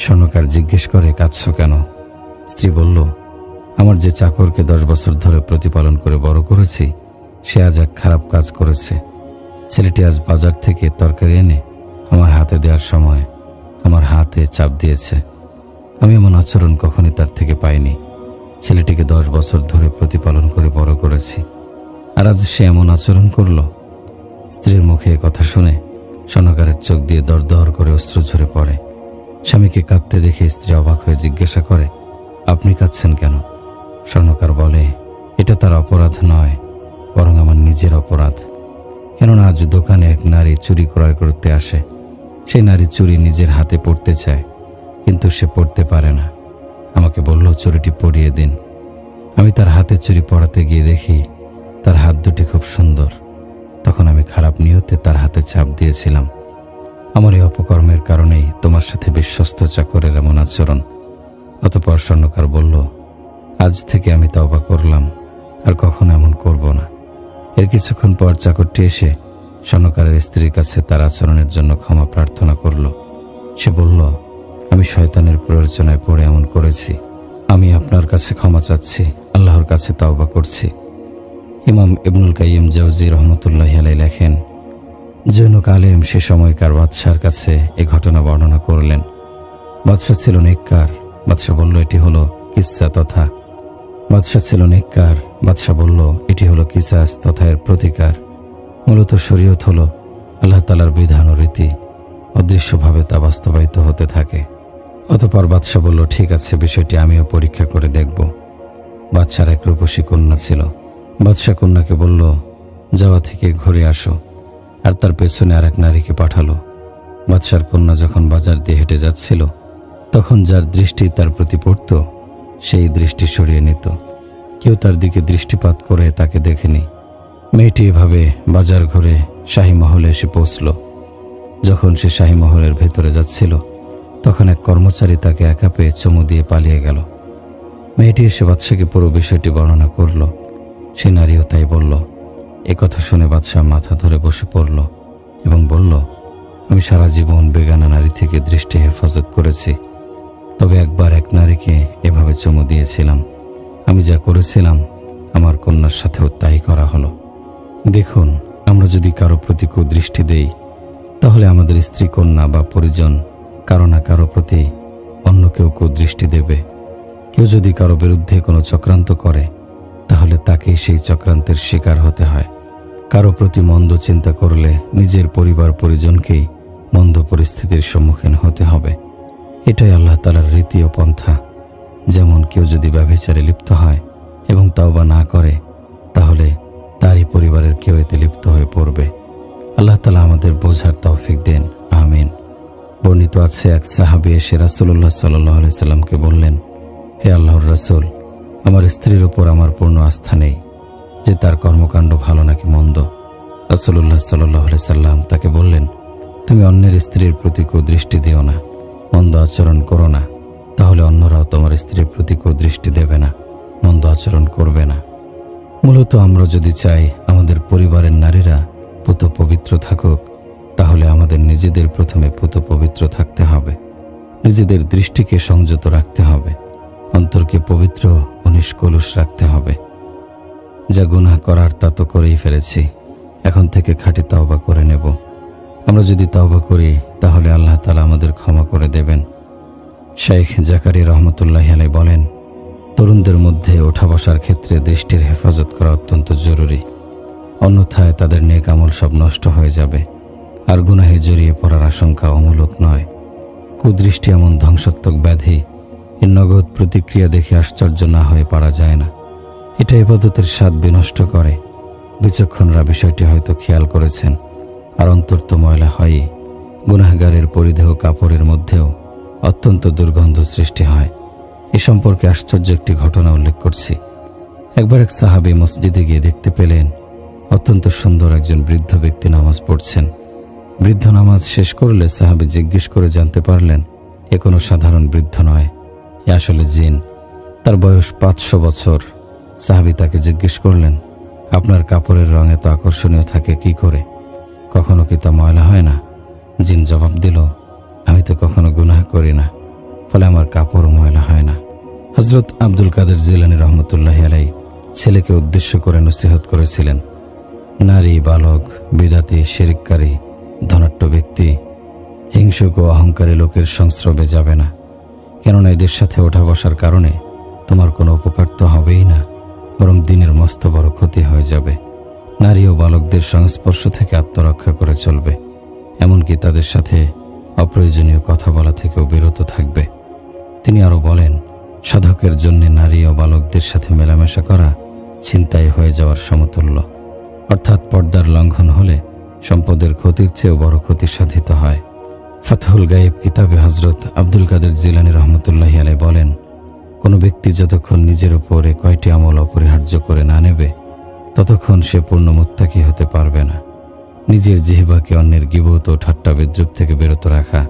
স্বর্ণকার জিজ্ঞেস করে, কাঁদছো কেন? স্ত্রী বলল, আমার যে চাকরকে 10 বছর ধরে প্রতিপালন করে বড় করেছি, সে আজ এক খারাপ কাজ করেছে। ছেলেটি আজ বাজার থেকে তরকারি এনে আমার হাতে দেওয়ার সময় আমার হাতে চাপ দিয়েছে। আমি এমন আচরণ কখনই তার থেকে পাইনি। ছেলেটিকে 10 বছর ধরে প্রতিপালন করে বড় করেছি, আর আজ সে এমন আচরণ করল। স্ত্রীর মুখে কথা শুনে স্বর্ণকারের চোখ দিয়ে দরদর করে অশ্রু ঝরে পড়ে। স্বামীকে কাঁদতে দেখে স্ত্রী অবাক হয়ে জিজ্ঞাসা করে, আপনি কাঁদছেন কেন? স্বর্ণকার বলে, এটা তার অপরাধ নয়, বরং আমার নিজের অপরাধ। কেননা আজ দোকানে এক নারী চুরি ক্রয় করতে আসে। সেই নারী চুরি নিজের হাতে পড়তে চায়, কিন্তু সে পড়তে পারে না। আমাকে বলল, চুরিটি পরিয়ে দিন। আমি তার হাতে চুরি পড়াতে গিয়ে দেখি তার হাত দুটি খুব সুন্দর। তখন আমি খারাপ নিয়তে তার হাতে চাপ দিয়েছিলাম। আমার এই অপকর্মের কারণেই তোমার সাথে বিশ্বস্ত চাকরের এমন আচরণ। অতঃপর স্বর্ণকার বলল, আজ থেকে আমি তওবা করলাম, আর কখনো এমন করব না। এর কিছুক্ষণ পর চাকরটি এসে স্বর্ণকারের স্ত্রীর কাছে তার আচরণের জন্য ক্ষমা প্রার্থনা করল। সে বলল, আমি শয়তানের প্ররোচনায় পড়ে এমন করেছি। আমি আপনার কাছে ক্ষমা চাচ্ছি, আল্লাহর কাছে তওবা করছি। ইমাম ইবনুল কাইয়িম জাওজি রহমতুল্লাহি আলাইহি লেখেন, জৈনক আলেম সে সময়কার বাদশার কাছে এ ঘটনা বর্ণনা করলেন। বাদশাহ ছিল নেককার। বাদশাহ বলল, এটি হলো কিসসা তথা। বাদশাহ ছিল নেককার। বাদশাহ বলল, এটি হলো কিসাস তথা এর প্রতিকার। মূলত শরীয়ত হলো আল্লাহ তাআলার বিধান ও রীতি, অদৃশ্যভাবে তা বাস্তবায়িত হতে থাকে। অতঃপর বাদশাহ বলল, ঠিক আছে, বিষয়টি আমিও পরীক্ষা করে দেখব। বাদশার এক রূপসী কন্যা ছিল। বাদশাহ কন্যাকে বলল, যাওয়া থেকে ঘুরে আসো, আর তার পেছনে আর এক নারীকে পাঠালো। বাদশার কন্যা যখন বাজার দিয়ে হেঁটে যাচ্ছিল, তখন যার দৃষ্টি তার প্রতি পড়ত, সেই দৃষ্টি সরিয়ে নিত। কেউ তার দিকে দৃষ্টিপাত করে তাকে দেখেনি। মেয়েটি এভাবে বাজার ঘুরে শাহী মহলে এসে পৌঁছল। যখন সে শাহী মহলের ভেতরে যাচ্ছিল, তখন এক কর্মচারী তাকে একা পেয়ে চুমু দিয়ে পালিয়ে গেল। মেয়েটি এসে বাদশাকে পুরো বিষয়টি বর্ণনা করল। সে নারীও তাই বলল। একথা শুনে বাদশাহ মাথা ধরে বসে পড়ল এবং বলল, আমি সারা জীবন বেগানা নারী থেকে দৃষ্টি হেফাজত করেছি, তবে একবার এক নারীকে এভাবে চুমু দিয়েছিলাম। আমি যা করেছিলাম আমার কন্যার সাথেও তাই করা হলো। দেখুন, আমরা যদি কারো প্রতি কুদৃষ্টি দেই, তাহলে আমাদের স্ত্রী, কন্যা বা পরিজন কারো না কারো প্রতি অন্য কেউ কুদৃষ্টি দেবে। কেউ যদি কারো বিরুদ্ধে কোনো চক্রান্ত করে, তাহলে তাকেই সেই চক্রান্তের শিকার হতে হয়। কারো প্রতি মন্দ চিন্তা করলে নিজের পরিবার পরিজনকেই মন্দ পরিস্থিতির সম্মুখীন হতে হবে। এটাই আল্লাহ তাআলার রীতি ও পন্থা। যেমন কেউ যদি ব্যভিচারে লিপ্ত হয় এবং তওবা না করে, তাহলে তারই পরিবারের কেউ এতে লিপ্ত হয়ে পড়বে। আল্লাহ তাআলা আমাদের বোঝার তৌফিক দেন, আমিন। বর্ণিত আছে, এক সাহাবী এসে রাসূলুল্লাহ সাল্লাল্লাহু আলাইহি সাল্লামকে বললেন, হে আল্লাহর রাসূল, আমার স্ত্রীর উপর আমার পূর্ণ আস্থা নেই যে তার কর্মকাণ্ড ভালো নাকি মন্দ। রাসূলুল্লাহ সাল্লাল্লাহু আলাইহি সাল্লাম তাকে বললেন, তুমি অন্যের স্ত্রীর প্রতি কুদৃষ্টি দিও না, মন্দ আচরণ করো না, তাহলে অন্যরাও তোমার স্ত্রীর প্রতি কুদৃষ্টি দেবে না, মন্দ আচরণ করবে না। মূলত আমরা যদি চাই আমাদের পরিবারের নারীরা পুত পবিত্র থাকুক, তাহলে আমাদের নিজেদের প্রথমে পুত পবিত্র থাকতে হবে। নিজেদের দৃষ্টিকে সংযত রাখতে হবে, অন্তরকে পবিত্র ও নিষ্কলুষ রাখতে হবে। যা গুনাহ করার তা তো করেই ফেলেছি, এখন থেকে খাঁটি তওবা করে নেব। আমরা যদি তওবা করি, তাহলে আল্লাহ তাআলা আমাদের ক্ষমা করে দেবেন। শেখ জাকারিয়া রহমতুল্লাহি আলাইহি বলেন, তরুণদের মধ্যে ওঠা বসার ক্ষেত্রে দৃষ্টির হেফাজত করা অত্যন্ত জরুরি। অন্যথায় তাদের নেক আমল সব নষ্ট হয়ে যাবে, আর গুনাহে জড়িয়ে পড়ার আশঙ্কা অমূলক নয়। কুদৃষ্টি এমন ধ্বংসাত্মক ব্যাধি, এর নগদ প্রতিক্রিয়া দেখে আশ্চর্য না হয়ে পারা যায় না। এটা ইবাদতের স্বাদ বিনষ্ট করে। বিচক্ষণরা বিষয়টি হয়তো খেয়াল করেছেন। আর অন্তর তো ময়লা হয়ই। গুনাহগারের পরিধেয় কাপড়ের মধ্যেও অত্যন্ত দুর্গন্ধ সৃষ্টি হয়। এ সম্পর্কে আশ্চর্য একটি ঘটনা উল্লেখ করছি। একবার এক সাহাবী মসজিদে গিয়ে দেখতে পেলেন অত্যন্ত সুন্দর একজন বৃদ্ধ ব্যক্তি নামাজ পড়ছেন। বৃদ্ধ নামাজ শেষ করলে সাহাবী জিজ্ঞেস করে জানতে পারলেন এ কোনো সাধারণ বৃদ্ধ নয়, এ আসলে জিন। তার বয়স 500 বছর। সাহাবী তাকে জিজ্ঞেস করলেন, আপনার কাপড়ের রং এত আকর্ষণীয় থাকে কি করে? কখনো কি তা ময়লা হয় না? জিন জবাব দিল, আমি তো কখনো গুনাহ করি না, ফলে আমার কাপড়ও ময়লা হয় না। হযরত আব্দুল কাদের জিলানী রহমতুল্লাহি আলাইহি ছেলেকে উদ্দেশ্য করে নসিহত করেছিলেন, নারী, বালক, বিদাতি, শিরককারী, ধনাঢ্য ব্যক্তি, হিংসুক ও অহংকারী লোকের সংস্রবে যাবে না। কেননা এদের সাথে ওঠা বসার কারণে তোমার কোনো উপকার তো হবেই না, বরং দিনের মস্ত বড় ক্ষতি হয়ে যাবে। নারী ও বালকদের সংস্পর্শ থেকে আত্মরক্ষা করে চলবে, এমনকি তাদের সাথে অপ্রয়োজনীয় কথা বলা থেকেও বিরত থাকবে। তিনি আরও বলেন, সাধকের জন্য নারী ও বালকদের সাথে মেলামেশা করা ছিনতাই হয়ে যাওয়ার সমতুল্য। অর্থাৎ পর্দার লঙ্ঘন হলে সম্পদের ক্ষতির চেয়েও বড় ক্ষতি সাধিত হয়। ফাতহুল গায়েব কিতাবে হযরত আব্দুল কাদের জিলানী রহমতুল্লাহি আলাইহি বলেন, কোনো ব্যক্তি যতক্ষণ নিজের উপরে কয়টি আমল অপরিহার্য করে না নেবে ততক্ষণ সে পূর্ণ মুত্তাকি হতে পারবে না। নিজের জিহ্বাকে অন্যের গীবত ও ঠাট্টা বিদ্রূপ থেকে বিরত রাখা,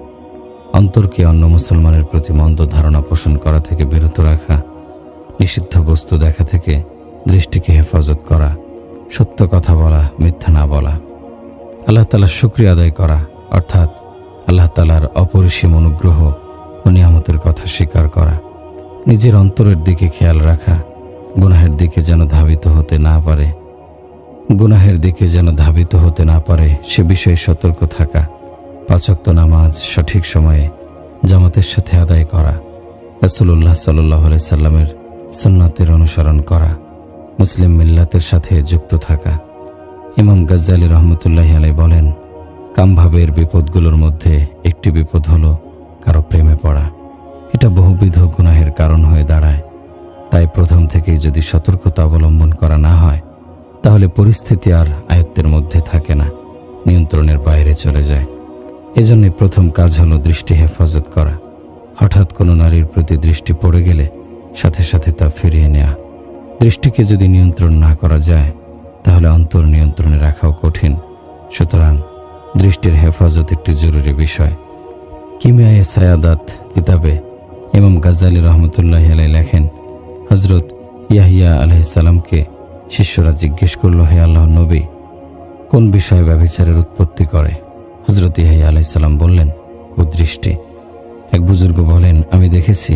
অন্তরকে অন্য মুসলমানের প্রতি মন্দ ধারণা পোষণ করা থেকে বিরত রাখা, নিষিদ্ধ বস্তু দেখা থেকে দৃষ্টিকে হেফাজত করা, সত্য কথা বলা, মিথ্যা না বলা, আল্লাহ তাআলার শুকরিয়া আদায় করা অর্থাৎ আল্লাহ তাআলার অপরিসীম অনুগ্রহ ও নিয়ামতের কথা স্বীকার করা, নিজের অন্তরের দিকে খেয়াল রাখা, গুনাহের দিকে যেন ধাবিত হতে না পারে সে বিষয়ে সতর্ক থাকা, 5 ওয়াক্ত নামাজ সঠিক সময়ে জামাতের সাথে আদায় করা, রাসূলুল্লাহ সাল্লাল্লাহু আলাইহি সাল্লামের সুন্নাতের অনুসরণ করা, মুসলিম মিল্লাতের সাথে যুক্ত থাকা। ইমাম গাজ্জালী রহমতুল্লাহি আলাইহি বলেন, কামভাবের বিপদগুলোর মধ্যে একটি বিপদ হলো কারো প্রেমে পড়া। এটা বহুবিধ গুনাহের কারণ হয়ে দাঁড়ায়। তাই প্রথম থেকেই যদি সতর্কতা অবলম্বন করা না হয় তাহলে পরিস্থিতি আর আয়ত্তের মধ্যে থাকে না, নিয়ন্ত্রণের বাইরে চলে যায়। এজন্য প্রথম কাজ হলো দৃষ্টি হেফাজত করা। হঠাৎ কোনো নারীর প্রতি দৃষ্টি পড়ে গেলে সাথে সাথে তা ফিরিয়ে নেওয়া। দৃষ্টিকে যদি নিয়ন্ত্রণ না করা যায় তাহলে অন্তর নিয়ন্ত্রণে রাখাও কঠিন। সুতরাং দৃষ্টির হেফাজত একটি জরুরি বিষয়। কিমিয়ায়ে সায়াদাত কিতাবে ইমাম গাজ্জালী রহমতুল্লাহি আলাইহি লেখেন, হযরত ইয়াহইয়া আলাইহিস সালামকে শিষ্যরা জিজ্ঞেস করল, হে আল্লাহর নবী, কোন বিষয়ে ব্যভিচারের উৎপত্তি করে? হযরত ইয়াহইয়া আলাইহিস সালাম বললেন, কুদৃষ্টি। এক বুজুর্গ বলেন, আমি দেখেছি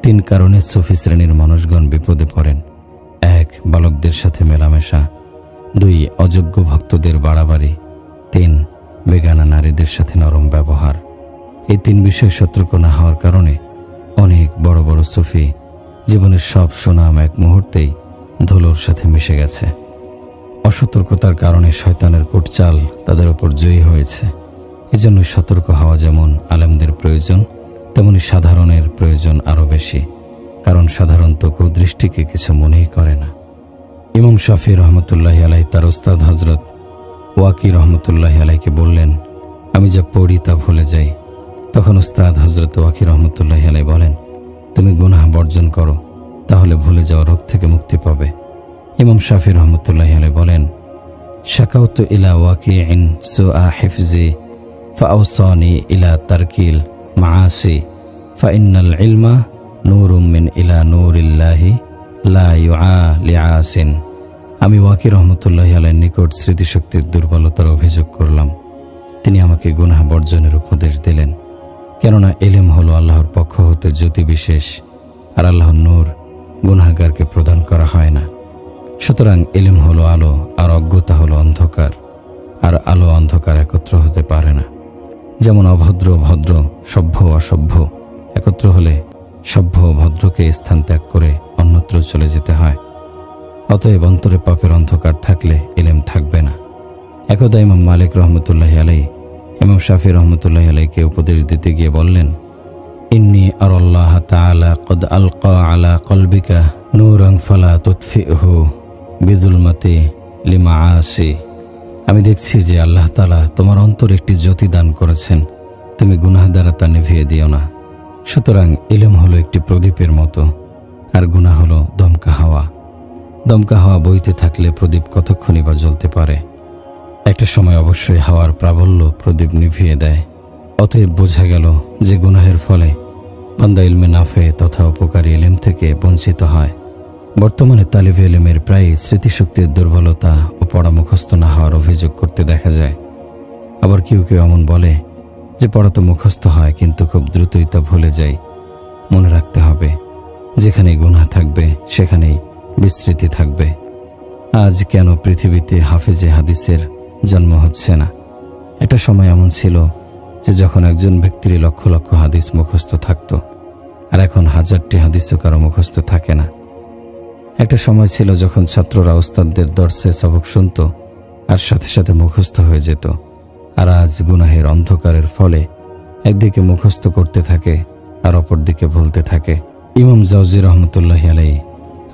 3 কারণে সুফি শ্রেণীর মানুষগণ বিপদে পড়েন। 1. বালকদের সাথে মেলামেশা, 2. অযোগ্য ভক্তদের বাড়াবাড়ি, 3. বেগানা নারীদের সাথে নরম ব্যবহার। এই 3 বিষয়ে সতর্ক না হওয়ার কারণে অনেক বড় বড় সুফি জীবনের সব সুনাম এক মুহূর্তেই ধুলোর সাথে মিশে গেছে। অসতর্কতার কারণে শয়তানের কুটচাল তাদের উপর জয়ী হয়েছে। এজন্য সতর্ক হওয়া যেমন আলেমদের প্রয়োজন, তেমনি সাধারণের প্রয়োজন আরও বেশি। কারণ সাধারণত কুদৃষ্টিকে কিছু মনেই করে না। ইমাম শাফি রহমতুল্লাহি আলাইহি তার উস্তাদ হযরত ওয়াকি রহমতুল্লাহি আলাইহিকে বললেন, আমি যা পড়ি তা ভুলে যাই। তখন উস্তাদ হযরত ওয়াকি রহমতুল্লাহি আলাইহি বলেন, তুমি গুনাহ বর্জন করো, তাহলে ভুলে যাওয়া রোগ থেকে মুক্তি পাবে। ইমাম শাফি রহমতুল্লাহি আলাইহি বলেন, শাকাউতু ইলা ওয়াকিইন সুআ হিফজি ফাআওসানি ইলা তারকিল মাআসি ফাইন্নাল ইলমা নূরুম মিন ইলা নূরিল্লাহি লা ইউআ লিআসিন। আমি ওয়াকি রহমতুল্লাহি আলাইহির নিকট স্মৃতিশক্তির দুর্বলতার অভিযোগ করলাম। তিনি আমাকে গুনাহ বর্জনের উপদেশ দিলেন, কেননা ইলম হলো আল্লাহর পক্ষ হতে জ্যোতি বিশেষ, আর আল্লাহর নূর গুনাহগারকে প্রদান করা হয় না। সুতরাং ইলম হলো আলো, আর অজ্ঞতা হলো অন্ধকার, আর আলো অন্ধকার একত্র হতে পারে না। যেমন অভদ্র ভদ্র, সভ্য অসভ্য, একত্র হলে সভ্য ও ভদ্রকে স্থান ত্যাগ করে অন্যত্র চলে যেতে হয়। অতএব অন্তরে পাপের অন্ধকার থাকলে ইলম থাকবে না। একদা ইমাম মালিক রহমতুল্লাহি আলাইহি ইমাম শাফি রহমতুল্লাহি আলাইহিকে উপদেশ দিতে গিয়ে বললেন, ইন্নী আরাল্লাহ তাআলা কদ আলকা আলা কলবিকা নূরান ফালা তুতফিহু বিজুলমাতি লিমাআসি। আমি দেখছি যে আল্লাহ তাআলা তোমার অন্তরে একটি জ্যোতি দান করেছেন, তুমি গুনাহ দ্বারা তা নিভিয়ে দিও না। সুতরাং ইলম হলো একটি প্রদীপের মতো, আর গুনাহ হলো দমকা হাওয়া। দমকা হাওয়া বইতে থাকলে প্রদীপ কতক্ষণই বা জ্বলতে পারে। একটা সময় অবশ্যই হাওয়ার প্রাবল্য প্রদীপ নিভিয়ে দেয়। অতএব বোঝা গেল যে গুনাহের ফলে বান্দা ইলমে নাফে তথা উপকারী ইলম থেকে বঞ্চিত হয়। বর্তমানে তালিবে ইলমের প্রায় স্মৃতিশক্তির দুর্বলতা ও পড়া মুখস্থ না হওয়ার অভিযোগ করতে দেখা যায়। আবার কেউ কেউ এমন বলে যে পড়া তো মুখস্থ হয়, কিন্তু খুব দ্রুতই তা ভুলে যায়। মনে রাখতে হবে, যেখানেই গুনাহ থাকবে সেখানেই বিস্মৃতি থাকবে। আজ কেন পৃথিবীতে হাফেজে হাদিসের জন্ম হচ্ছে না? একটা সময় এমন ছিল যে যখন একজন ব্যক্তির লক্ষ লক্ষ হাদিস মুখস্থ থাকত, আর এখন হাজারটি হাদিসও কারো মুখস্থ থাকে না। একটা সময় ছিল যখন ছাত্ররা উস্তাদদের দর্শে সবক শুনত আর সাথে সাথে মুখস্থ হয়ে যেত। আর আজ গুনাহের অন্ধকারের ফলে একদিকে মুখস্থ করতে থাকে আর অপরদিকে ভুলতে থাকে। ইমাম জাওজি রহমতুল্লাহি আলাইহি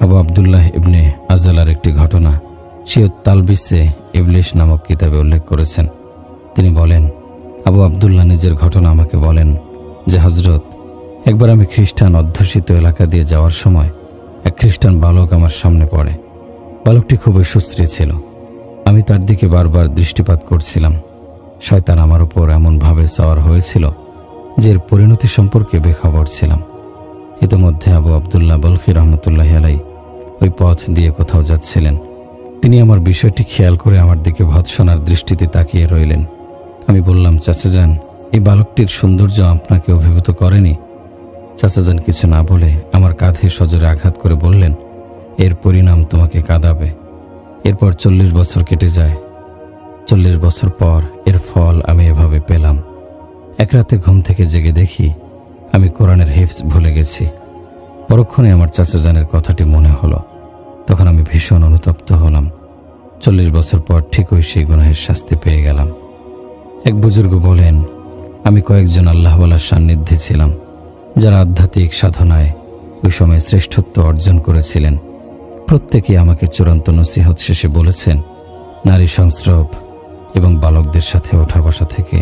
আবু আবদুল্লাহ ইবনে আজালার একটি ঘটনা শিয়ুত তালবিসে ইবলিশ নামক কিতাবে উল্লেখ করেছেন। তিনি বলেন, আবু আবদুল্লাহ নিজের ঘটনা আমাকে বলেন যে, হযরত, একবার আমি খ্রিস্টান অধ্যুষিত এলাকা দিয়ে যাওয়ার সময় এক খ্রিস্টান বালক আমার সামনে পড়ে। বালকটি খুবই সুশ্রী ছিল। আমি তার দিকে বারবার দৃষ্টিপাত করছিলাম। শয়তান আমার উপর এমনভাবে সওয়ার হয়েছিল যে এর পরিণতি সম্পর্কে বেখবর ছিলাম। ইতিমধ্যে আবু আবদুল্লাহ বলখি রহমতুল্লাহি আলাইহি ওই পথ দিয়ে কোথাও যাচ্ছিলেন। তিনি আমার বিষয়টি খেয়াল করে আমার দিকে ভৎসনার দৃষ্টিতে তাকিয়ে রইলেন। আমি বললাম, চাচাজান, এই বালকটির সৌন্দর্য আপনাকে অভিভূত করেনি? চাচাজান কিছু না বলে আমার কাঁধে সজোরে আঘাত করে বললেন, এর পরিণাম তোমাকে কাঁদাবে। এরপর 40 বছর কেটে যায়। 40 বছর পর এর ফল আমি এভাবে পেলাম। এক রাতে ঘুম থেকে জেগে দেখি আমি কোরআনের হিফজ ভুলে গেছি। পরক্ষণে আমার চাচাজানের কথাটি মনে হলো। তখন আমি ভীষণ অনুতপ্ত হলাম। 40 বছর পর ঠিকই সেই গুনাহের শাস্তি পেয়ে গেলাম। এক বুজুর্গ বলেন, আমি কয়েকজন আল্লাহওয়ালার সান্নিধ্যে ছিলাম যারা আধ্যাত্মিক সাধনায় ওই সময় শ্রেষ্ঠত্ব অর্জন করেছিলেন। প্রত্যেকেই আমাকে চূড়ান্ত নসিহত শেষে বলেছেন, নারী সংস্রব এবং বালকদের সাথে ওঠা বসা থেকে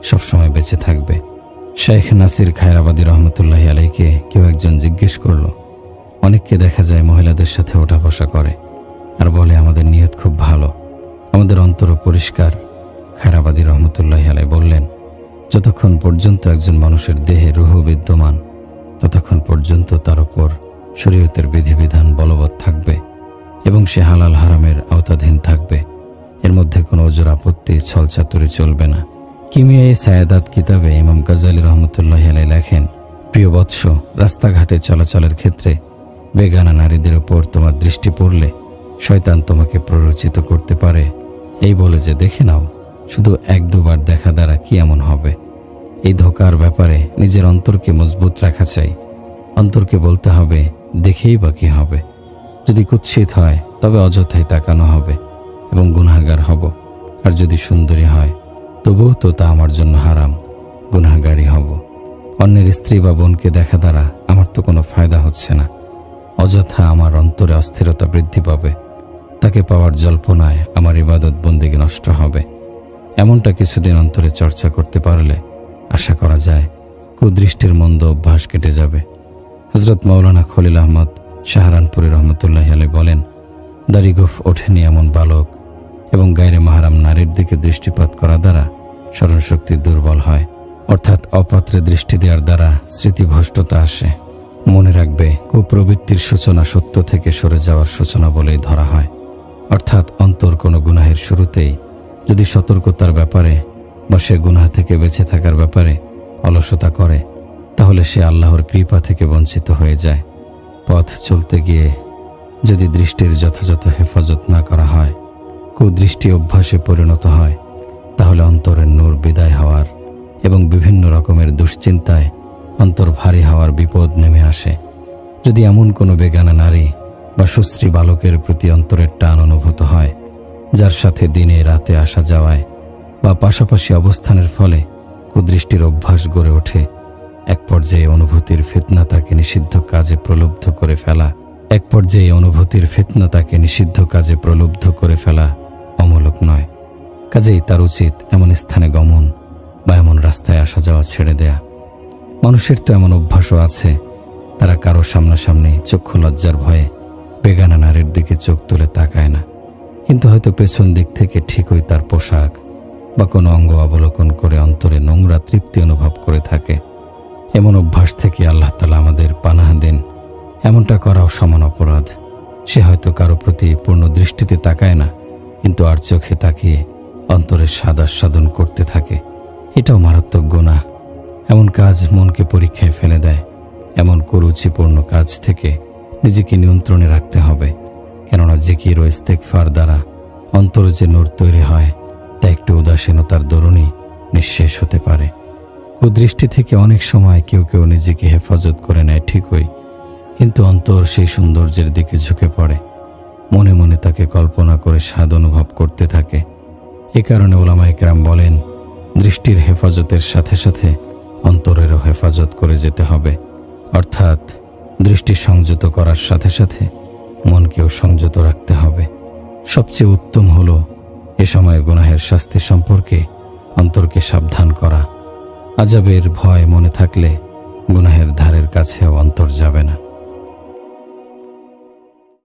সবসময় বেঁচে থাকবে। শেখ নাসির খায়রাবাদী রহমতুল্লাহি আলাইহিকে কেউ একজন জিজ্ঞেস করল, অনেককে দেখা যায় মহিলাদের সাথে ওঠা বসা করে আর বলে আমাদের নিয়ত খুব ভালো, আমাদের অন্তর পরিষ্কার। খায়রাবাদী রহমতুল্লাহি আলাইহি বললেন, যতক্ষণ পর্যন্ত একজন মানুষের দেহে রূহ বিদ্যমান ততক্ষণ পর্যন্ত তার উপর শরীয়তের বিধিবিধান বলবৎ থাকবে এবং সে হালাল হারামের আওতাধীন থাকবে। এর মধ্যে কোনো ওজর আপত্তি ছলচাতুরি চলবে না। কিমিয়ায়ে সায়াদাত কিতাবে ইমাম গাজ্জালী রহমতুল্লাহি আলাইহি লেখেন, প্রিয় বৎস, রাস্তাঘাটে চলাচলের ক্ষেত্রে বেগানা নারীদের উপর তোমার দৃষ্টি পড়লে শয়তান তোমাকে প্ররোচিত করতে পারে এই বলে যে, দেখে নাও, শুধু 1-2 বার দেখা দ্বারা কি এমন হবে। এই ধোকার ব্যাপারে নিজের অন্তরকে মজবুত রাখা চাই। অন্তরকে বলতে হবে, দেখেই বা কি হবে। যদি কুৎসিত হয় তবে অযথাই তাকানো হবে এবং গুনাহগার হব, আর যদি সুন্দরী হয় তবুও তো তা আমার জন্য হারাম, গুনাহগারই হব। অন্যের স্ত্রী বা বোনকে দেখা দ্বারা আমার তো কোনো ফায়দা হচ্ছে না, অযথা আমার অন্তরে অস্থিরতা বৃদ্ধি পাবে। তাকে পাওয়ার জল্পনায় আমার ইবাদত বন্দেগী নষ্ট হবে। এমনটা কিছুদিন অন্তরে চর্চা করতে পারলে আশা করা যায় কুদৃষ্টির মন্দ অভ্যাস কেটে যাবে। হযরত মাওলানা খলিল আহমদ শাহরানপুরী রহমতুল্লাহি আলাইহি বলেন, দাড়িগোঁফ ওঠেনি এমন বালক এবং গায়রে মাহরাম নারীর দিকে দৃষ্টিপাত করা দ্বারা স্মরণশক্তি দুর্বল হয়, অর্থাৎ অপাত্রে দৃষ্টি দেওয়ার দ্বারা স্মৃতিভ্রষ্টতা আসে। মনে রাখবে, কুপ্রবৃত্তির সূচনা সত্য থেকে সরে যাওয়ার সূচনা বলেই ধরা হয়। অর্থাৎ অন্তর কোনো গুনাহের শুরুতেই যদি সতর্কতার ব্যাপারে বা সে গুনাহ থেকে বেঁচে থাকার ব্যাপারে অলসতা করে, তাহলে সে আল্লাহর কৃপা থেকে বঞ্চিত হয়ে যায়। পথ চলতে গিয়ে যদি দৃষ্টির যথাযথ হেফাজত না করা হয়, কুদৃষ্টি অভ্যাসে পরিণত হয়, তাহলে অন্তরের নূর বিদায় হওয়ার এবং বিভিন্ন রকমের দুশ্চিন্তায় অন্তর ভারী হওয়ার বিপদ নেমে আসে। যদি এমন কোনো বেগানা নারী বা সুশ্রী বালকের প্রতি অন্তরের টান অনুভূত হয়, যার সাথে দিনে রাতে আসা যাওয়ায় বা পাশাপাশি অবস্থানের ফলে কুদৃষ্টির অভ্যাস গড়ে ওঠে, এক পর্যায়ে অনুভূতির ফিতনা তাকে নিষিদ্ধ কাজে প্রলুব্ধ করে ফেলা অমূলক নয়। কাজেই তার উচিত এমন স্থানে গমন বা এমন রাস্তায় আসা যাওয়া ছেড়ে দেয়া। মানুষের তো এমন অভ্যাসও আছে, তারা কারো সামনাসামনি চক্ষু লজ্জার ভয়ে বেগানা নারীর দিকে চোখ তুলে তাকায় না, কিন্তু হয়তো পেছন দিক থেকে ঠিকই তার পোশাক বা কোনো অঙ্গ অবলোকন করে অন্তরে নোংরা তৃপ্তি অনুভব করে থাকে। এমন অভ্যাস থেকে আল্লাহ তাআলা আমাদের পানাহ দেন। এমনটা করাও সমান অপরাধ। সে হয়তো কারো প্রতি পূর্ণ দৃষ্টিতে তাকায় না, কিন্তু আর চোখে তাকিয়ে অন্তরের স্বাদ আস্বাদন করতে থাকে। এটাও মারাত্মক গুনাহ। এমন কাজ মনকে পরীক্ষায় ফেলে দেয়। এমন কুরুচিপূর্ণ কাজ থেকে নিজেকে নিয়ন্ত্রণে রাখতে হবে, কেননা জিকির ও ইস্তেগফার দ্বারা অন্তরে যে নূর তৈরি হয় তা একটু উদাসীনতার দরুনই নিঃশেষ হতে পারে। কুদৃষ্টি থেকে অনেক সময় কেউ কেউ নিজেকে হেফাজত করে নেয় ঠিকই, কিন্তু অন্তর সেই সৌন্দর্যের দিকে ঝুঁকে পড়ে, মনে মনে তাকে কল্পনা করে স্বাদ অনুভব করতে থাকে। এ কারণে উলামায়ে কেরাম বলেন, দৃষ্টির হেফাজতের সাথে সাথে অন্তরেরও হেফাজত করে যেতে হবে, অর্থাৎ দৃষ্টি সংযত করার সাথে সাথে মনকেও সংযত রাখতে হবে। সবচেয়ে উত্তম হলো এ সময় গুনাহের শাস্তি সম্পর্কে অন্তরকে সাবধান করা। আযাবের ভয় মনে থাকলে গুনাহের ধারের কাছেও অন্তর যাবে না।